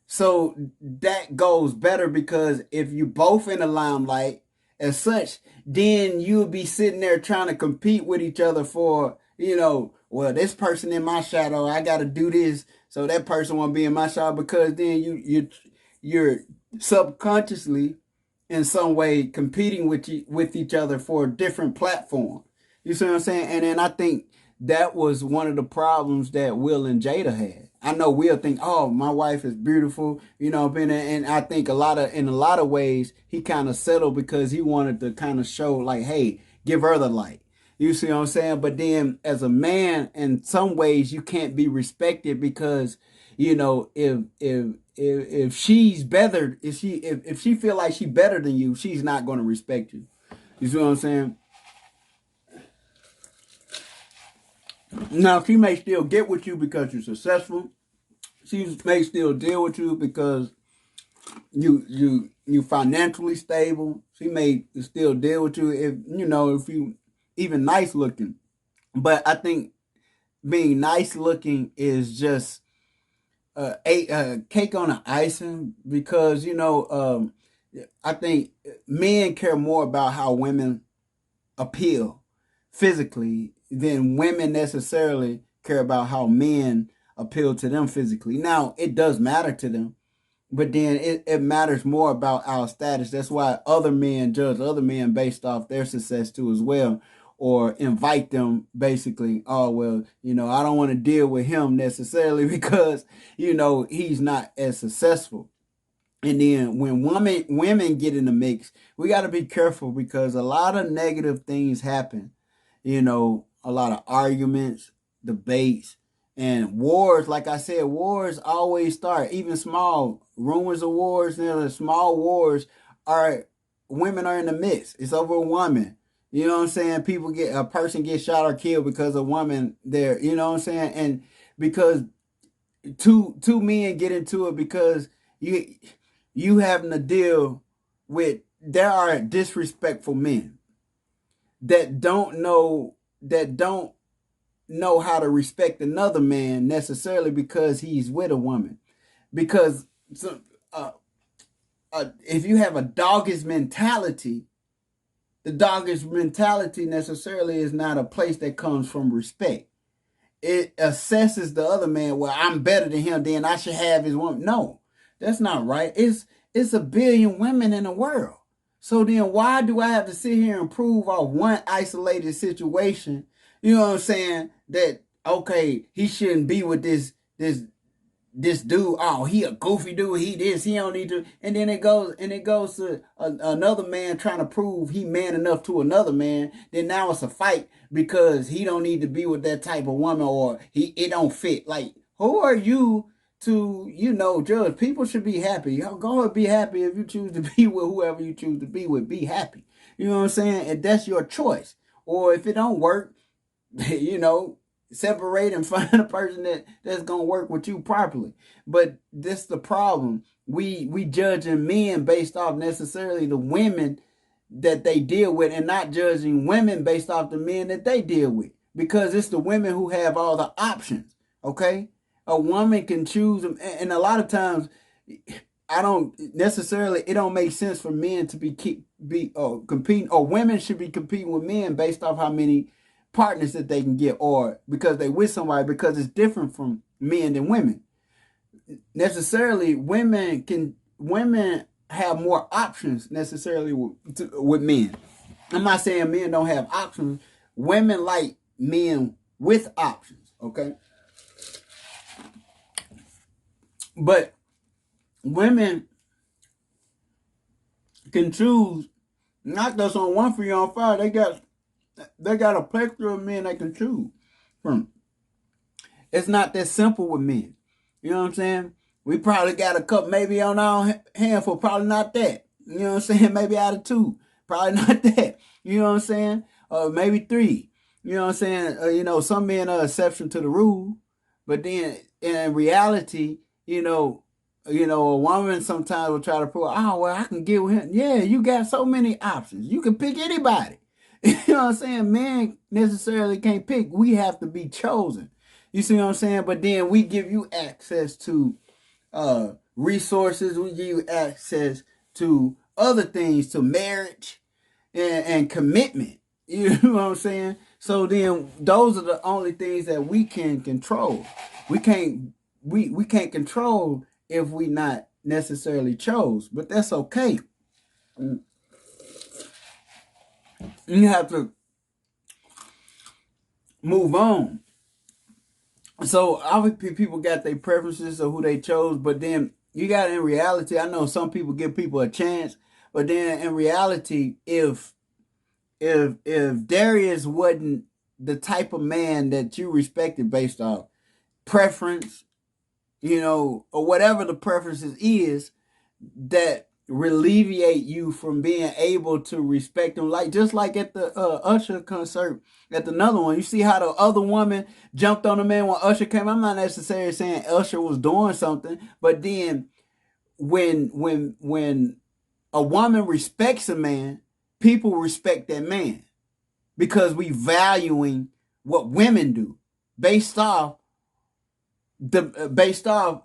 So that goes better, because if you both in the limelight as such, then you'll be sitting there trying to compete with each other for, well, this person in my shadow, I got to do this so that person won't be in my shadow, because then you're subconsciously in some way competing with each other for a different platform. You see what I'm saying? And then I think that was one of the problems that Will and Jada had. I know Will think, oh, my wife is beautiful, and I think in a lot of ways he kind of settled because he wanted to kind of show like, hey, give her the light. You see what I'm saying? But then as a man, in some ways you can't be respected because, if she's better, if she feel like she better than you, she's not gonna respect you. You see what I'm saying? Now she may still get with you because you're successful. She may still deal with you because you financially stable. She may still deal with you if you even nice looking. But I think being nice looking is just a cake on the icing because I think men care more about how women appeal physically than women necessarily care about how men appeal to them physically. Now it does matter to them, but then it matters more about our status. That's why other men judge other men based off their success too as well. Or invite them basically, oh well, I don't want to deal with him necessarily because, he's not as successful. And then when women get in the mix, we got to be careful because a lot of negative things happen. A lot of arguments, debates, and wars. Like I said, wars always start, even small rumors of wars. The small wars are women are in the midst. It's over a woman. You know what I'm saying? A person gets shot or killed because a woman there. You know what I'm saying? And because two men get into it because you having to deal with there are disrespectful men that don't know how to respect another man necessarily because he's with a woman. Because uh, if you have a doggish mentality, the doggish mentality necessarily is not a place that comes from respect. It assesses the other man. Well, I'm better than him, then I should have his woman. No, that's not right. It's a billion women in the world. So then why do I have to sit here and prove off one isolated situation? You know what I'm saying? That okay, he shouldn't be with this dude. Oh, he a goofy dude. He this. He don't need to. And then it goes to another man trying to prove he man enough to another man. Then now it's a fight because he don't need to be with that type of woman or it don't fit. Like who are you to judge? People should be happy. Y'all go and be happy if you choose to be with whoever you choose to be with. Be happy. You know what I'm saying? And that's your choice. Or if it don't work, separate and find a person that's gonna work with you properly. But this the problem. We judging men based off necessarily the women that they deal with and not judging women based off the men that they deal with. Because it's the women who have all the options. Okay? A woman can choose them, and a lot of times I don't necessarily. It don't make sense for men to be competing, or women should be competing with men based off how many partners that they can get, or because they with somebody. Because it's different from men than women. Necessarily, women have more options necessarily with men. I'm not saying men don't have options. Women like men with options. Okay, but women can choose not just on one for you on fire. They got a plethora of men they can choose from. It's not that simple with men. You know what I'm saying? We probably got a couple, maybe on our handful, probably not that. You know what I'm saying? Maybe out of two, probably not that. You know what I'm saying? Maybe three. You know what I'm saying? Some men are exception to the rule, but then in reality, a woman sometimes will try to prove, oh well, I can get with him. Yeah, you got so many options. You can pick anybody. You know what I'm saying? Men necessarily can't pick. We have to be chosen. You see what I'm saying? But then we give you access to resources. We give you access to other things, to marriage and commitment. You know what I'm saying? So then those are the only things that we can control. We can't control if we not necessarily chose, but that's okay. You have to move on. So obviously people got their preferences of who they chose, but then you got in reality, I know some people give people a chance, but then in reality, if if Darius wasn't the type of man that you respected based off preference, or whatever the preferences is, that relievate you from being able to respect them. Like just like at the Usher concert, at another one, you see how the other woman jumped on the man when Usher came. I'm not necessarily saying Usher was doing something, but then when a woman respects a man, people respect that man because we valuing what women do based off based off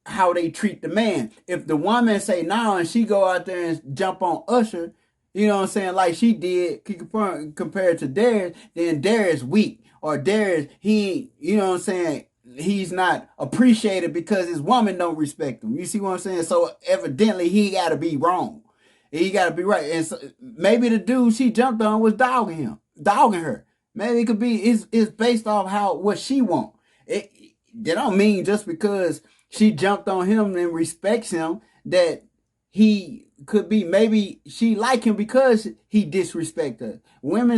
how they treat the man. If the woman say no and she go out there and jump on Usher, you know what I'm saying, like she did compared to Darius, then Darius weak, or Darius he, you know what I'm saying, he's not appreciated because his woman don't respect him. You see what I'm saying? So evidently he got to be wrong. He got to be right. And so maybe the dude she jumped on was dogging her. Maybe it could be it's based off how what she want. It that don't mean just because she jumped on him and respects him that he could be, maybe she like him because he disrespect her.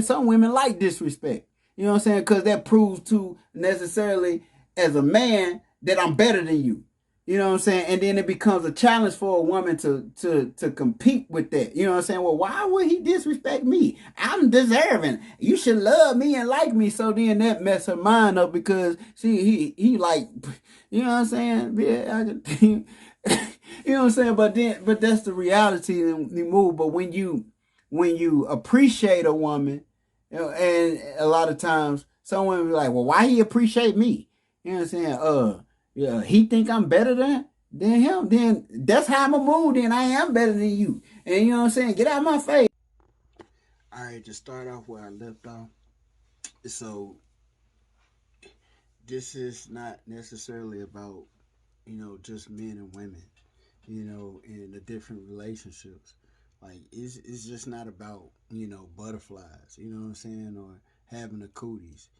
Some women like disrespect. You know what I'm saying? Because that proves to necessarily as a man that I'm better than you. You know what I'm saying? And then it becomes a challenge for a woman to compete with that. You know what I'm saying? Well, why would he disrespect me? I'm deserving. You should love me and like me. So then that mess her mind up because he like, you know what I'm saying? Yeah, I can, you know what I'm saying? But that's the reality in the move. But when you appreciate a woman, and a lot of times someone be like, well, why he appreciate me? You know what I'm saying? Yeah, he think I'm better than him. Then that's how I'ma move. Then I am better than you. And you know what I'm saying? Get out of my face. All right, to start off where I left off. So this is not necessarily about just men and women. In the different relationships. Like it's just not about butterflies. You know what I'm saying? Or having the cooties.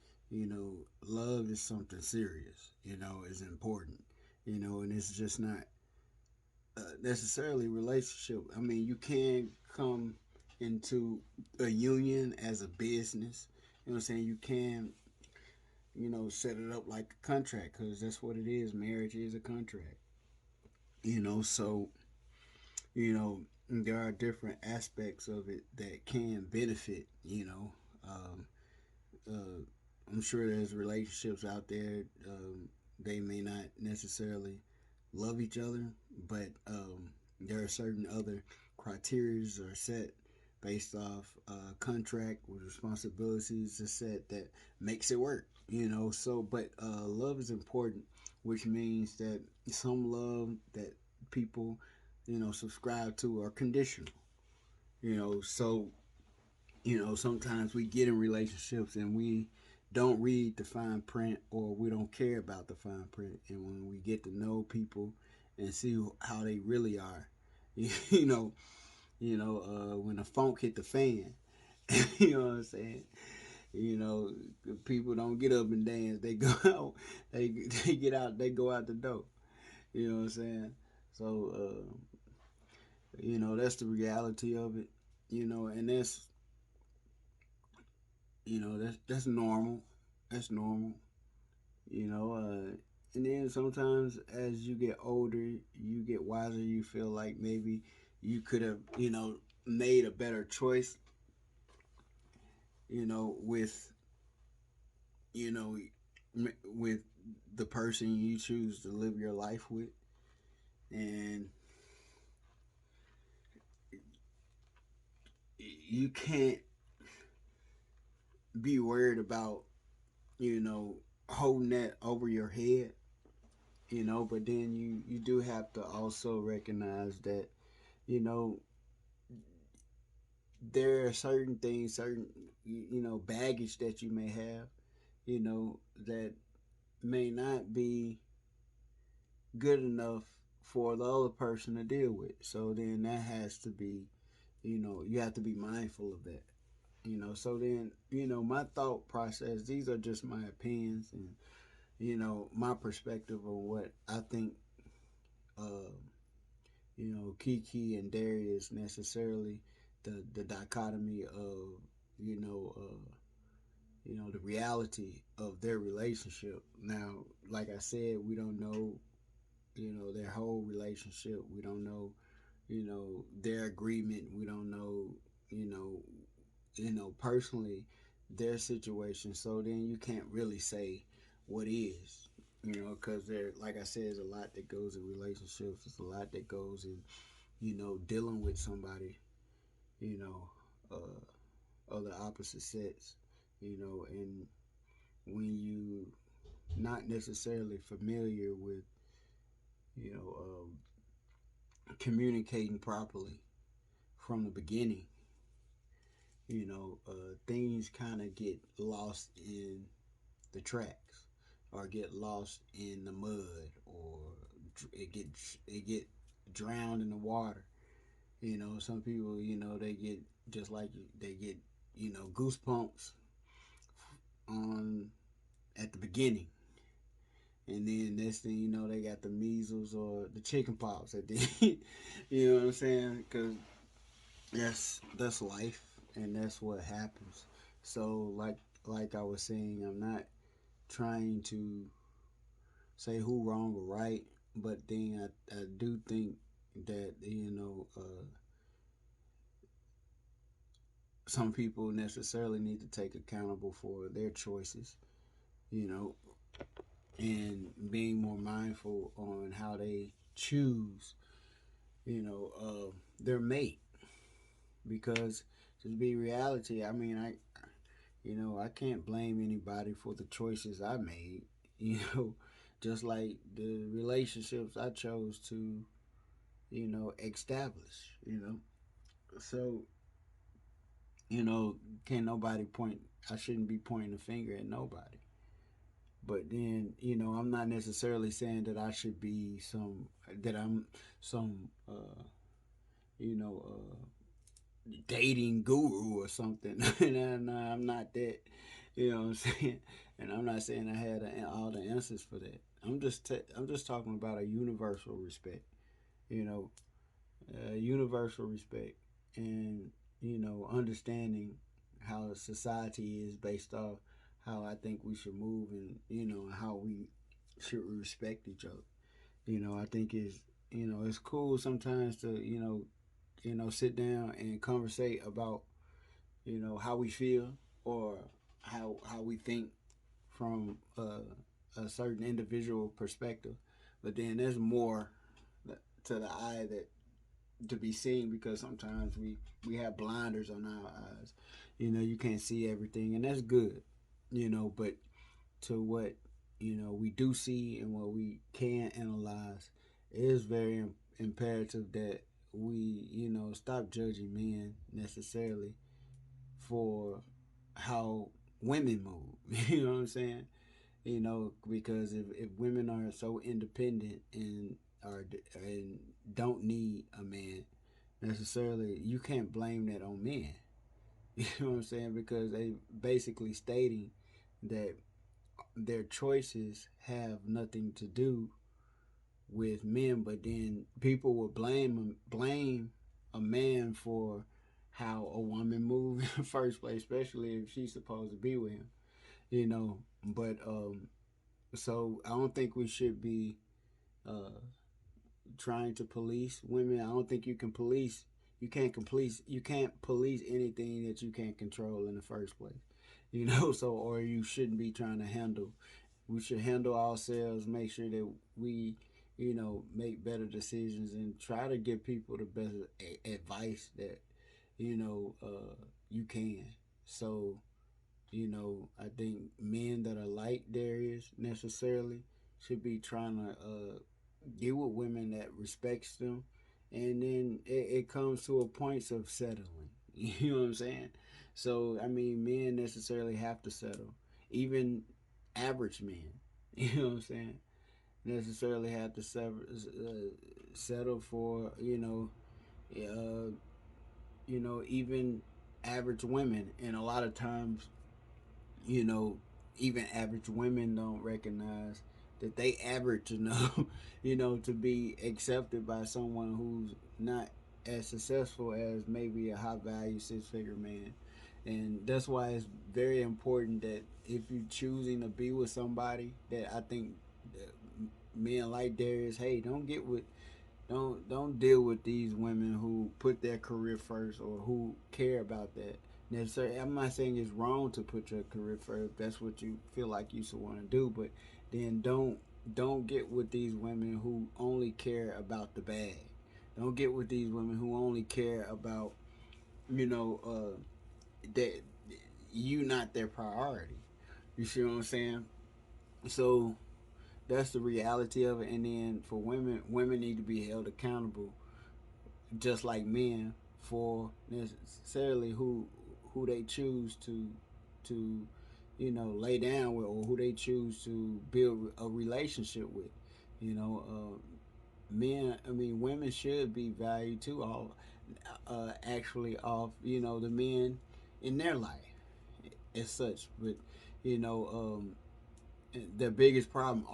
Love is something serious. Is important. And it's just not necessarily relationship. I mean, you can come into a union as a business. You know what I'm saying? You can, set it up like a contract because that's what it is. Marriage is a contract. So, there are different aspects of it that can benefit, uh, I'm sure there's relationships out there. They may not necessarily love each other, but there are certain other criteria are set based off contract with responsibilities are set that makes it work. So but love is important, which means that some love that people subscribe to are conditional. So sometimes we get in relationships and we don't read the fine print or we don't care about the fine print. And when we get to know people and see how they really are, you know, when the funk hit the fan, you know what I'm saying? People don't get up and dance. They go out, they get out, they go out the door. You know what I'm saying? So, that's the reality of it. And that's normal. That's normal. And then sometimes as you get older, you get wiser. You feel like maybe you could have, made a better choice. With you know, with the person you choose to live your life with, and you can't be worried about, holding that over your head. But then you do have to also recognize that you know there are certain things, certain baggage that you may have, that may not be good enough for the other person to deal with. So then that has to be, you have to be mindful of that. So then my thought process. These are just my opinions and my perspective of what I think. Uh, Kiki and Darius necessarily the dichotomy of you know the reality of their relationship. Now, like I said, we don't know their whole relationship. We don't know their agreement. We don't know you know personally their situation. So then you can't really say what is. Because there, like I said, there's a lot that goes in relationships. There's a lot that goes in dealing with somebody, you know, of the opposite sex, and when you not necessarily familiar with, you know, communicating properly from the beginning, things kind of get lost in the tracks or get lost in the mud or it get drowned in the water. Some people, they get just like they get, goosebumps on at the beginning, and then next thing you know, they got the measles or the chicken pox at the end. You know what I'm saying? Because that's life, and that's what happens. So like I was saying, I'm not trying to say who wrong or right, but then I do think that some people necessarily need to take accountable for their choices, you know, and being more mindful on how they choose, their mate. Because to be reality, I mean, I can't blame anybody for the choices I made. You know, just like the relationships I chose to, establish. So can nobody point? I shouldn't be pointing a finger at nobody. But then, I'm not necessarily saying that I should be that I'm some, you know, dating guru or something. And I'm not that. You know what I'm saying? And I'm not saying I had all the answers for that. I'm just talking about a universal respect. You know, universal respect, and understanding how society is based off how I think we should move, and how we should respect each other. I think it's cool sometimes to sit down and conversate about how we feel or how we think from a certain individual perspective, but then there's more to the eye that to be seen, because sometimes we have blinders on our eyes. You can't see everything, and that's good. But to what we do see and what we can analyze, it is very imperative that we stop judging men necessarily for how women move. You know what I'm saying? Because if women are so independent and don't need a man necessarily, you can't blame that on men. You know what I'm saying? Because they basically stating that their choices have nothing to do with men, but then people will blame a man for how a woman moves in the first place, especially if she's supposed to be with him. But so I don't think we should be uh, trying to police women. I don't think you can police. You can't police anything that you can't control in the first place. So or you shouldn't be trying to handle. We should handle ourselves, make sure that we, make better decisions and try to give people the best advice that you can. So I think men that are like Darius necessarily should be trying to deal with women that respects them, and then it comes to a point of settling. You know what I'm saying? So I mean, men necessarily have to settle. Even average men, you know what I'm saying, necessarily have to settle for uh, even average women, and a lot of times you know, even average women don't recognize that they average enough, to be accepted by someone who's not as successful as maybe a high value 6 figure man. And that's why it's very important that if you're choosing to be with somebody, that I think that men like Darius, hey, don't deal with these women who put their career first or who care about that necessarily. I'm not saying it's wrong to put your career first. If that's what you feel like you should want to do, but then don't get with these women who only care about the bag. Don't get with these women who only care about you know that you not their priority. You see what I'm saying? So that's the reality of it. And then for women, women need to be held accountable just like men for necessarily who they choose to lay down with, or who they choose to build a relationship with. You know, men. I mean, women should be valued too. All actually off the men in their life as such, but you know the biggest problem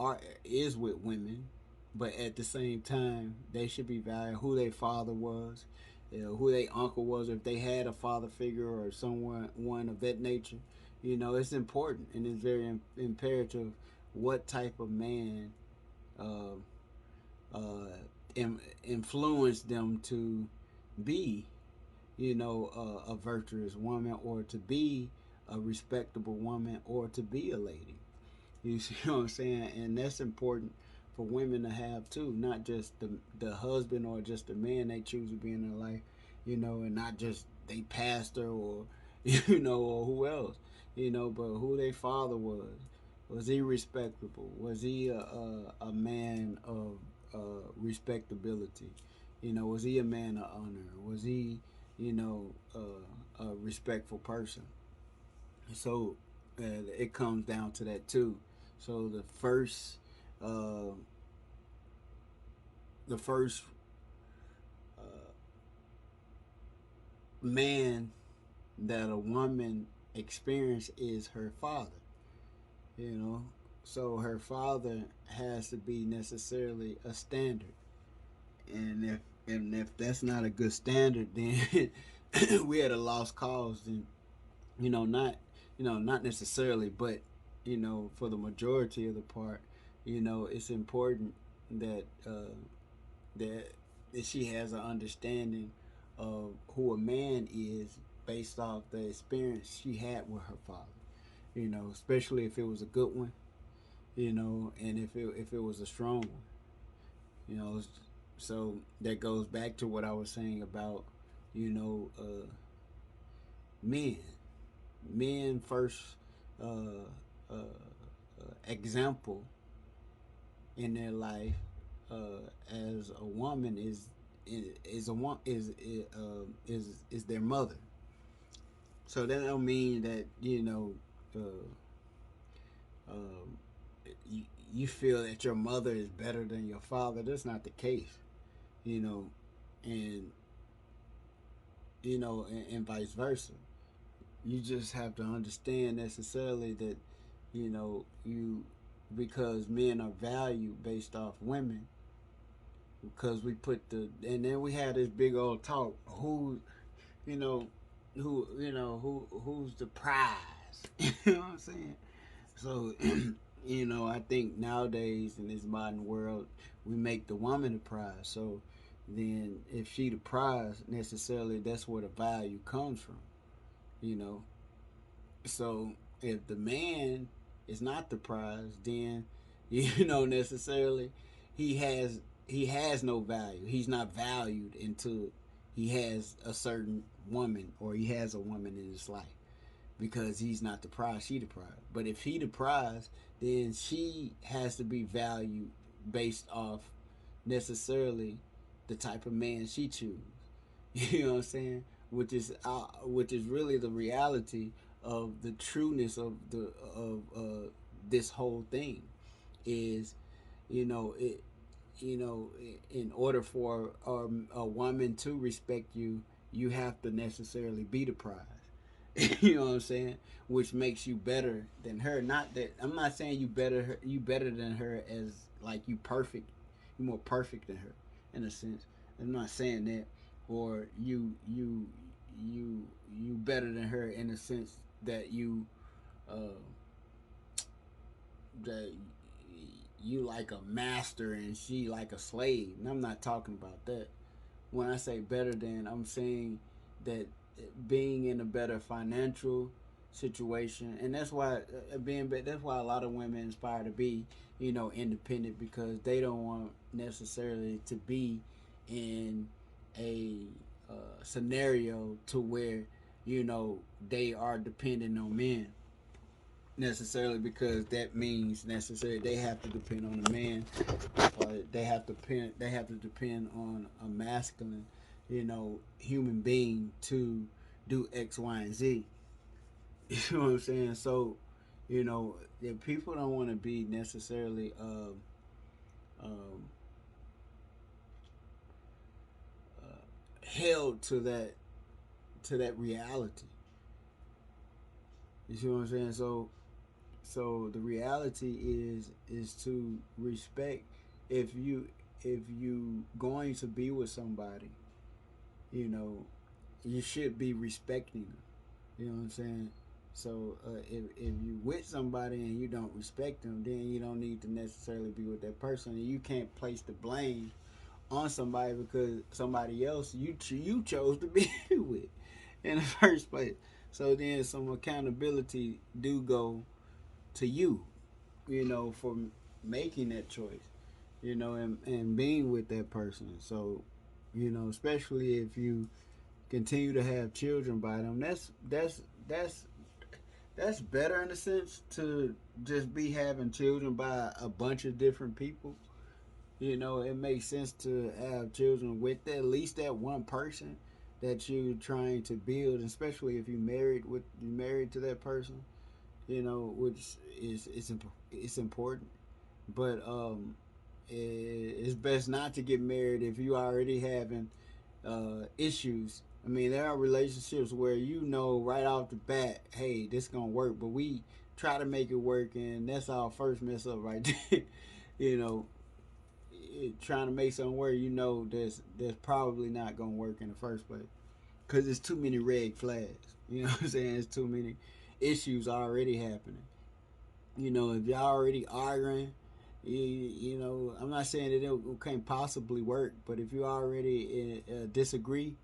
is with women, but at the same time, they should be valued who their father was, who their uncle was, if they had a father figure or someone one of that nature. It's important and it's very imperative what type of man uh, influenced them to be, a virtuous woman, or to be a respectable woman, or to be a lady. You see what I'm saying? And that's important for women to have too, not just the husband or just the man they choose to be in their life, and not just they pastor or or who else, but who their father was. Was he respectable? Was he a man of respectability? Was he a man of honor? Was he, a respectful person? So it comes down to that too. So uh, the first man that a woman experienced is her father. You know, so her father has to be necessarily a standard, and if that's not a good standard, then we had a lost cause. Then not not necessarily, but for the majority of the part, it's important that that that she has an understanding of who a man is based off the experience she had with her father. Especially if it was a good one, and if it was a strong one, you know. So that goes back to what I was saying about you know men, men first uh, example in their life as a woman is a one is their mother. So that don't mean that um, you, you feel that your mother is better than your father. That's not the case, you know, and and vice versa. You just have to understand necessarily that you because men are valued based off women, because we put the and then we had this big old talk you know who's the prize. You know what I'm saying? So I think nowadays in this modern world we make the woman the prize. So then if she the prize, necessarily that's where the value comes from. you know so if the man is not the prize, then necessarily he has he has no value. He's not valued until he has a certain woman, or he has a woman in his life, because he's not the prize, she the prize. But if he the prize, then she has to be valued based off necessarily the type of man she chooses. You know what I'm saying? Which is really the reality of the trueness of the of this whole thing is, it in order for a woman to respect you, you have to necessarily be the prize. You know what I'm saying? Which makes you better than her. Not that I'm not saying you better than her as like you perfect, you more perfect than her in a sense. I'm not saying that, or you better than her in the sense that uh, that you like a master and she like a slave. And I'm not talking about that. When I say better than, I'm saying that being in a better financial situation, and that's why that's why a lot of women aspire to be, independent, because they don't want necessarily to be in a scenario to where they are dependent on men necessarily, because that means necessarily they have to depend on a man, or they have to depend on a masculine, human being to do X, Y, and Z. You know what I'm saying? So, if people don't want to be necessarily um, held to that reality. You see what I'm saying? So the reality is to respect. If you going to be with somebody, you know you should be respecting them. You know what I'm saying? So if you with somebody and you don't respect them, then you don't need to necessarily be with that person, and you can't place the blame on somebody because somebody else you chose to be with in the first place. So then some accountability do go to you, for making that choice, and being with that person. So, especially if you continue to have children by them, that's better in a sense to just be having children by a bunch of different people. It makes sense to have children with at least that one person that you're trying to build, especially if you married to that person, which it's important. But it's best not to get married if you already having issues. I mean, there are relationships where right off the bat, hey, this gonna work, but we try to make it work, and that's our first mess up right there. you know, Trying to make something work, that's probably not gonna work in the first place because there's too many red flags. You know what I'm saying? There's too many issues already happening. If y'all already arguing, I'm not saying that it can't possibly work, but if you already disagree,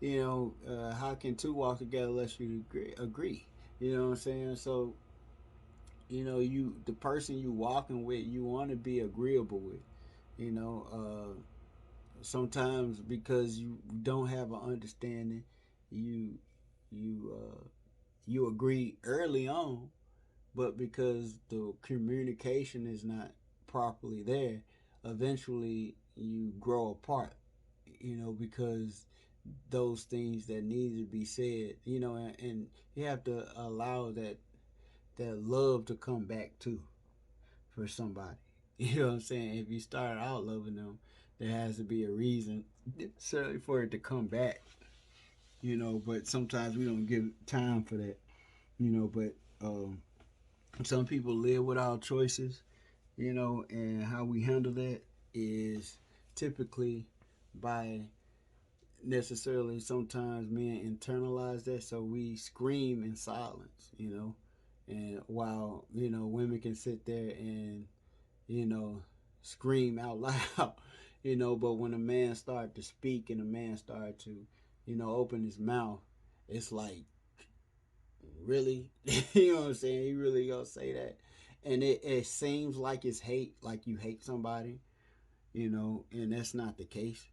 how can two walk together unless you agree? You know what I'm saying? So, the person you walking with, you want to be agreeable with. You know, Sometimes because you don't have an understanding, you you agree early on, but because the communication is not properly there, eventually you grow apart. Because those things that need to be said, and you have to allow that love to come back too for somebody. You know what I'm saying? If you start out loving them, there has to be a reason necessarily for it to come back. But sometimes we don't give time for that. But some people live without choices, and how we handle that is typically by necessarily sometimes men internalize that, so we scream in silence, and while women can sit there and you know scream out loud, but when a man start to speak and a man start to open his mouth, it's like, really? You know what I'm saying? He really gonna say that? And it seems like it's hate, like you hate somebody, and that's not the case.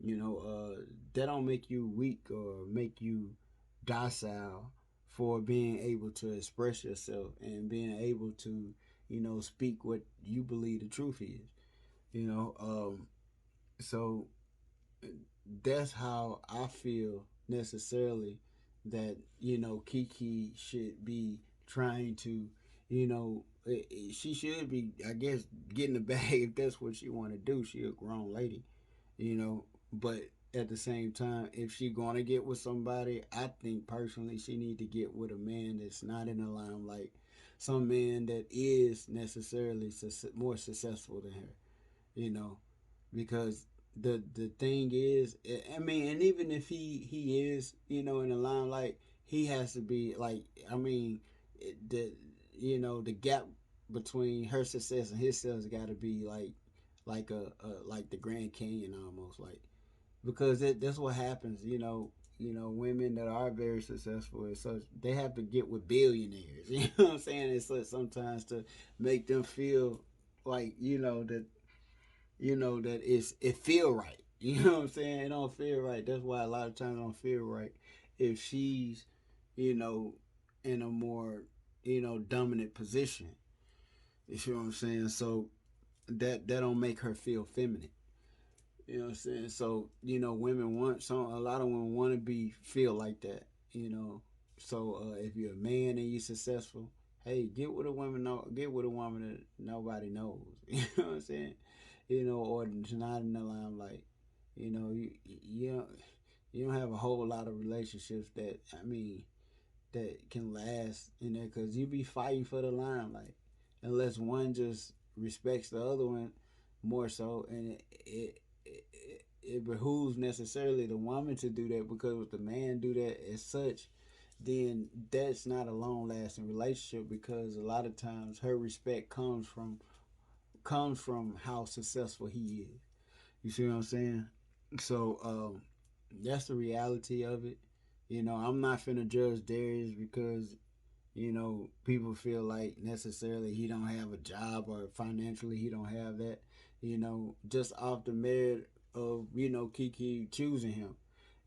That don't make you weak or make you docile for being able to express yourself and being able to, speak what you believe the truth is. You know, so that's how I feel necessarily that Kiki should be trying to, she should be, I guess, getting the bag if that's what she want to do. She a grown lady, but at the same time, if she gonna get with somebody, I think personally she need to get with a man that's not in the limelight, some man that is necessarily more successful than her, because the thing is, I mean, and even if he is, in the limelight, he has to be like, I mean, the the gap between her success and his success got to be like like the Grand Canyon almost, like, because that's what happens, women that are very successful and such, they have to get with billionaires. You know what I'm saying? It's like sometimes to make them feel like, that it feel right. You know what I'm saying? It don't feel right. That's why a lot of times it don't feel right if she's, you know, in a more, dominant position. You see what I'm saying? So that don't make her feel feminine. You know what I'm saying? So, women want a lot of women want to be feel like that, So if you're a man and you're successful, hey, get with a woman that nobody knows. You know what I'm saying? Or not in the limelight. You don't have a whole lot of relationships that, I mean, that can last in there, because you be fighting for the limelight unless one just respects the other one more so, and it behooves necessarily the woman to do that, because if the man do that as such, then that's not a long lasting relationship, because a lot of times her respect comes from how successful he is. You see what I'm saying? So that's the reality of it. I'm not finna judge Darius because people feel like necessarily he don't have a job or financially he don't have that. Just off the merit of Kiki choosing him.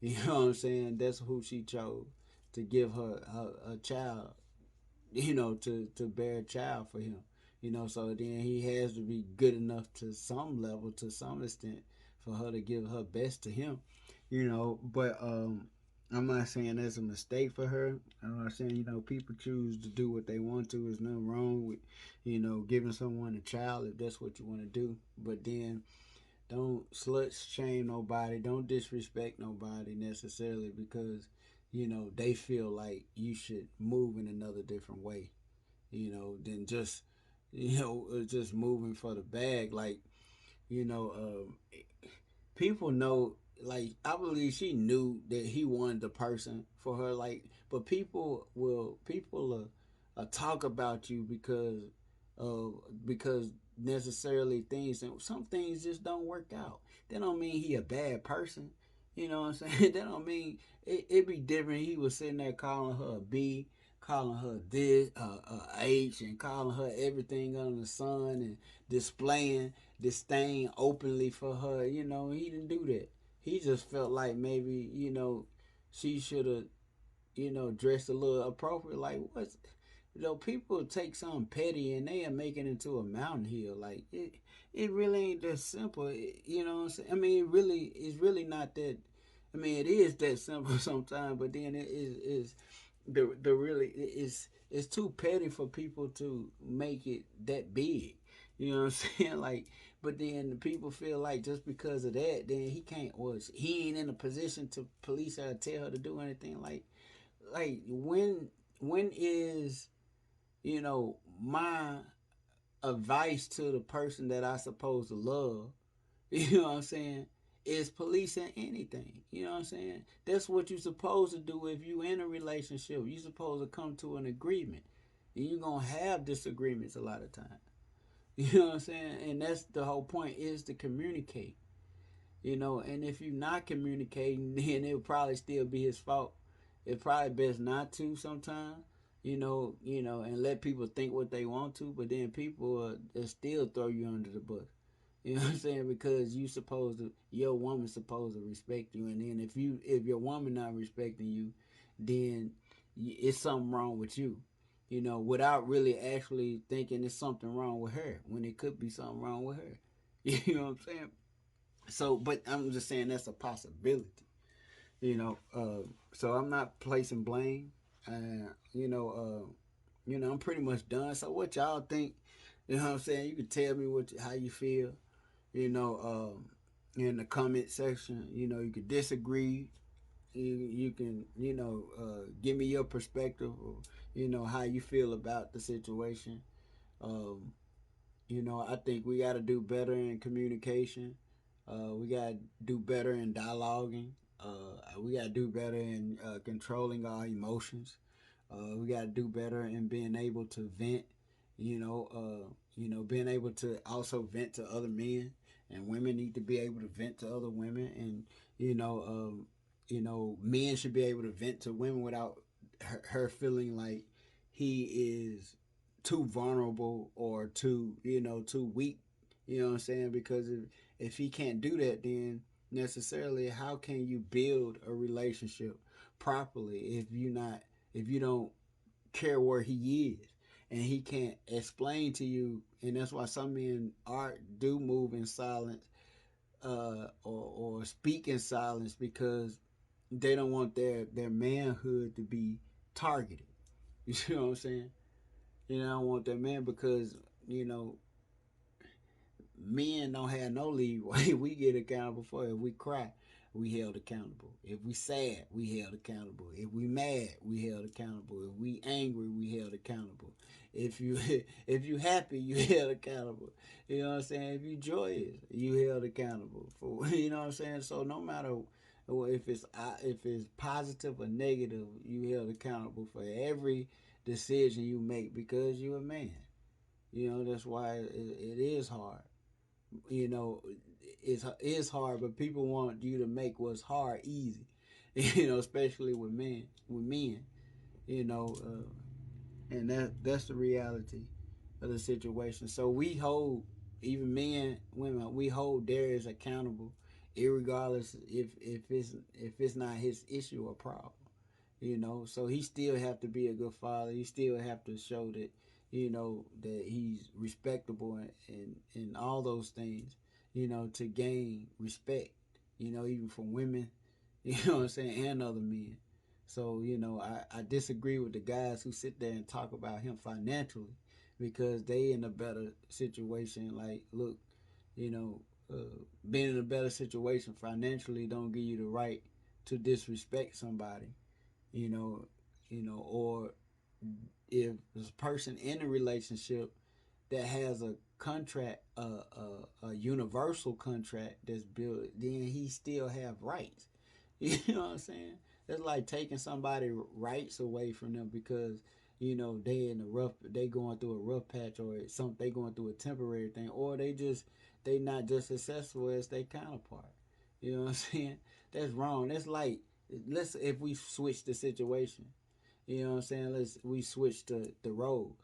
You know what I'm saying? That's who she chose to give her a child, to bear a child for him. So then he has to be good enough to some level, to some extent, for her to give her best to him. But I'm not saying that's a mistake for her. I'm not saying, people choose to do what they want to. There's nothing wrong with, giving someone a child if that's what you want to do. But then don't slut shame nobody. Don't disrespect nobody necessarily because, they feel like you should move in another different way, than just moving for the bag. Like, you know, people know, like, I believe she knew that he wanted the person for her, like, but people talk about you because necessarily things, and some things just don't work out. That don't mean he a bad person. You know what I'm saying? That don't mean it be different. He was sitting there calling her a B, calling her this, H, and calling her everything under the sun, and displaying disdain openly for her. He didn't do that. He just felt like maybe, she should have, dressed a little appropriate. Like, what's, people take something petty and they are making it into a mountain hill. Like, it really ain't that simple. You know what I'm saying? I mean, it's really not that. I mean, it is that simple sometimes, but then it is the really it's too petty for people to make it that big. You know what I'm saying? Like, but then the people feel like just because of that, then he can't. Well, he ain't in a position to police her or tell her to do anything. Like when is my advice to the person that I supposed to love, you know what I'm saying, is policing anything. You know what I'm saying? That's what you're supposed to do if you in a relationship. You're supposed to come to an agreement. And you're gonna have disagreements a lot of times. You know what I'm saying? And that's the whole point, is to communicate. And if you're not communicating, then it'll probably still be his fault. It's probably best not to sometimes, and let people think what they want to, but then people still throw you under the bus. You know what I'm saying? Because your woman's supposed to respect you, and then if your woman not respecting you, then it's something wrong with you. Without really actually thinking it's something wrong with her, when it could be something wrong with her. You know what I'm saying? So, but I'm just saying that's a possibility. So I'm not placing blame. I'm pretty much done. So what y'all think? You know what I'm saying? You can tell me how you feel. In the comment section. You can disagree. You can give me your perspective, or how you feel about the situation. I think we got to do better in communication. We got to do better in dialoguing. We got to do better in controlling our emotions. We got to do better in being able to vent. Being able to also vent to other men, and women need to be able to vent to other women, and men should be able to vent to women without her feeling like he is too vulnerable or too weak. You know what I'm saying? Because if he can't do that, then necessarily how can you build a relationship properly if you don't care where he is and he can't explain to you? And that's why some men are do move in silence, or speak in silence, because they don't want their manhood to be targeted. You see what I'm saying? I don't want that man, because men don't have no leeway. We get accountable for it. If we cry, we held accountable. If we sad, we held accountable. If we mad, we held accountable. If we angry, we held accountable. If you if you happy, you held accountable. You know what I'm saying? If you joyous, you held accountable for. You know what I'm saying? So no matter if it's positive or negative, you held accountable for every decision you make, because you're a man. That's why it is hard. It's hard, but people want you to make what's hard easy. Especially with men. You know, and that's the reality of the situation. So we hold, even men, women, we hold Darius accountable, irregardless if it's not his issue or problem. So he still have to be a good father. He still have to show that that he's respectable, and all those things, to gain respect, even from women, what I'm saying, and other men. So I disagree with the guys who sit there and talk about him financially, because they in a better situation. Like, look, being in a better situation financially don't give you the right to disrespect somebody. you know, or if there's a person in a relationship that has a contract, a universal contract that's built, then he still have rights. You know what I'm saying? It's like taking somebody rights away from them because they going through a rough patch, or they going through a temporary thing, or they not just successful as their counterpart. You know what I'm saying? That's wrong. That's like, let's if we switch the situation. You know what I'm saying? We switch the roles.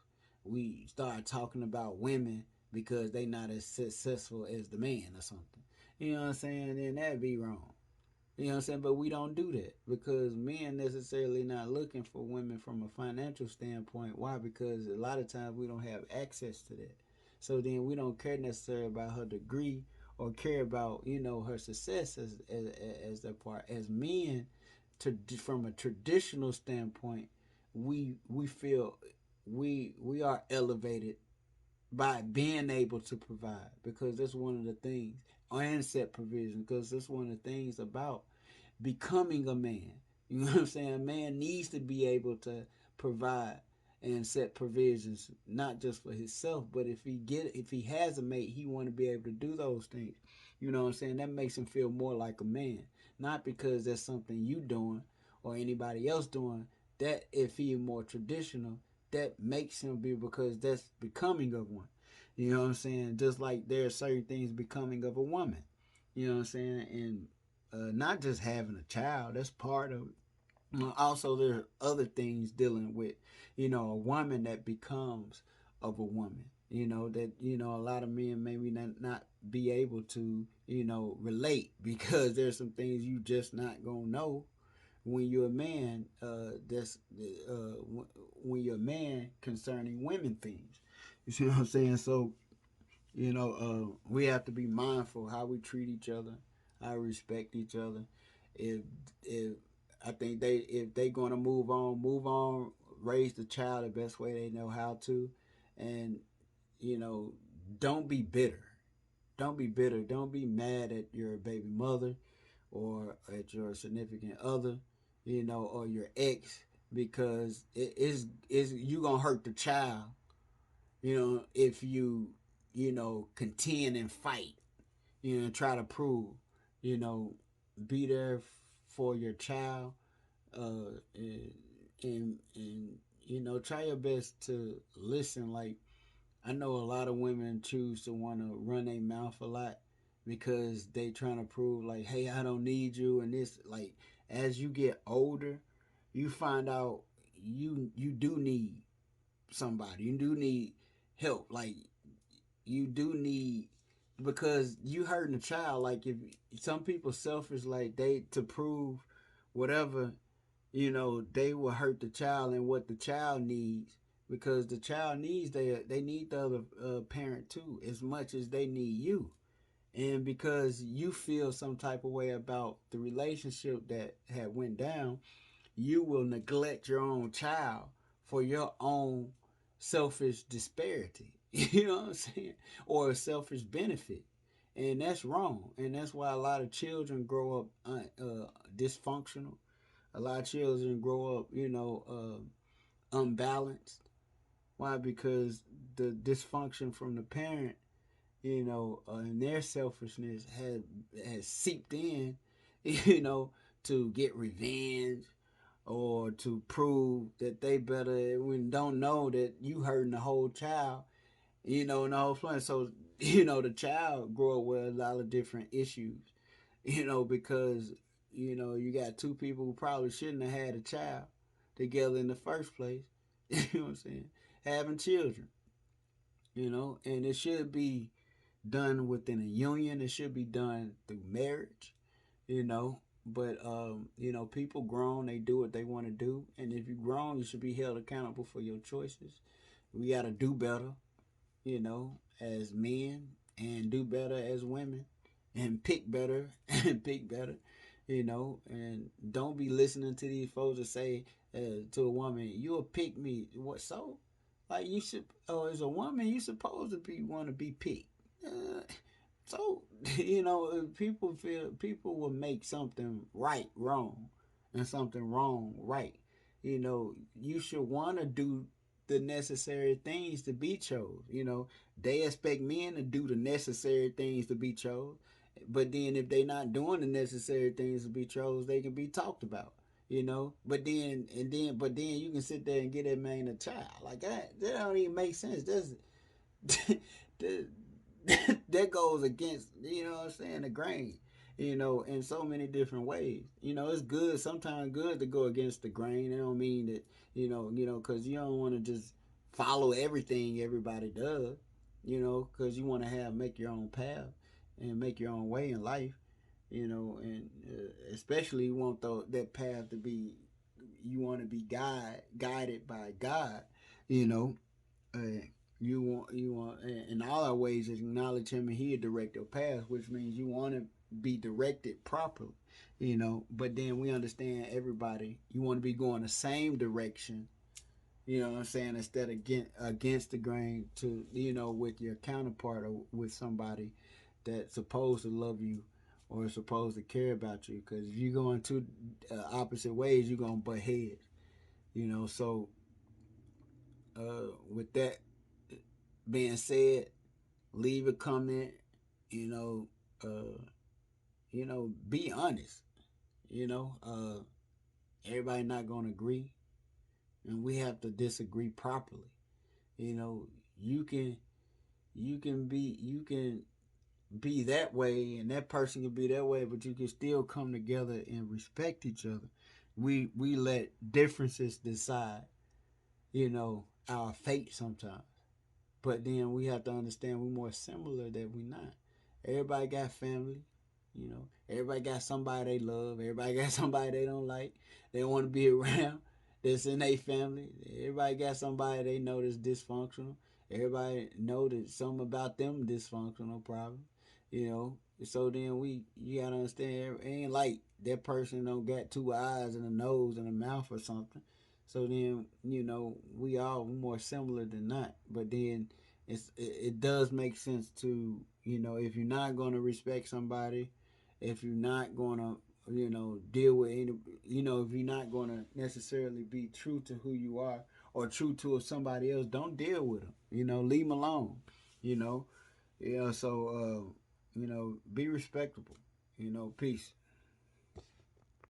We start talking about women because they not as successful as the man or something. You know what I'm saying? Then that'd be wrong. You know what I'm saying? But we don't do that, because men necessarily not looking for women from a financial standpoint. Why? Because a lot of times we don't have access to that. So then we don't care necessarily about her degree, or care about her success as that part. As men, from a traditional standpoint, we feel we are elevated by being able to provide, because that's one of the things, and set provision, because that's one of the things about becoming a man. You know what I'm saying? A man needs to be able to provide and set provisions, not just for himself, but if he has a mate, he want to be able to do those things. You know what I'm saying? That makes him feel more like a man, not because that's something you doing or anybody else doing. That if he more traditional, that makes him be, because that's becoming of one. You know what I'm saying? Just like there are certain things becoming of a woman. You know what I'm saying? And not just having a child, that's part of it. Also, there are other things dealing with, a woman that becomes of a woman. That a lot of men maybe not be able to relate, because there's some things you just not gonna know when you're a man. That's when you're a man concerning women things. You see what I'm saying? So we have to be mindful how we treat each other, how we respect each other. If if I think if they gonna move on, raise the child the best way they know how to, and you know, don't be bitter. Don't be bitter. Don't be mad at your baby mother or at your significant other, or your ex, because it's you gonna hurt the child, if you contend and fight. try to prove, you know, be there for your child, and try your best to listen. Like, I know a lot of women choose to want to run their mouth a lot because they trying to prove like, hey, I don't need you, and this, like, as you get older, you find out you do need somebody. You do need help. Like, you do need, because you hurting a child. Like, if some people selfish, like they to prove whatever, they will hurt the child and what the child needs, because the child needs, they need the other parent too as much as they need you. And because you feel some type of way about the relationship that had went down, you will neglect your own child for your own selfish disparity. You know what I'm saying? Or a selfish benefit. And that's wrong. And that's why a lot of children grow up dysfunctional. A lot of children grow up, unbalanced. Why? Because the dysfunction from the parent, and their selfishness has seeped in, you know, to get revenge or to prove that they better, when don't know that you hurting the whole child, and the whole plan. So, the child grow up with a lot of different issues, because, you got two people who probably shouldn't have had a child together in the first place. You know what I'm saying? Having children, and it should be done within a union. It should be done through marriage, you know. But people grown, they do what they want to do, and if you're grown, you should be held accountable for your choices. We gotta do better, as men, and do better as women, and pick better and pick better, and don't be listening to these folks that say to a woman, "You'll pick me." What so? Like, you should, or as a woman, you supposed to be want to be picked. Uh, so, if people will make something right wrong and something wrong right. You should want to do the necessary things to be chose. They expect men to do the necessary things to be chose, but then if they not doing the necessary things to be chose, they can be talked about. But then you can sit there and get that man a child like that. That don't even make sense. That's that, that goes against, what I'm saying, the grain, in so many different ways. It's good, sometimes good to go against the grain. It don't mean that, because you don't want to just follow everything everybody does, because you want to make your own path and make your own way in life, and especially you want that path to be, you want to be guided by God, you know. Uh, you want in all our ways acknowledge Him, and He'll direct your path, which means you want to be directed properly, But then we understand everybody. You want to be going the same direction, you know what I'm saying, instead of against the grain, to with your counterpart or with somebody that's supposed to love you or supposed to care about you. Because if you go in two opposite ways, you're gonna butt heads. So with that being said, leave a comment. You know, be honest. Everybody not gonna agree, and we have to disagree properly. You can you can be that way, and that person can be that way, but you can still come together and respect each other. We let differences decide, our fate sometimes. But then we have to understand we're more similar than we not. Everybody got family, Everybody got somebody they love. Everybody got somebody they don't like. They want to be around. That's in their family. Everybody got somebody they know that's dysfunctional. Everybody know that something about them dysfunctional problem. So then you gotta understand, it ain't like that person don't got two eyes and a nose and a mouth or something. So then, we all more similar than not. But then it does make sense to, if you're not gonna respect somebody, if you're not gonna, deal with any, if you're not gonna necessarily be true to who you are or true to somebody else, don't deal with them. Leave them alone. You know, yeah. So Be respectable. Peace.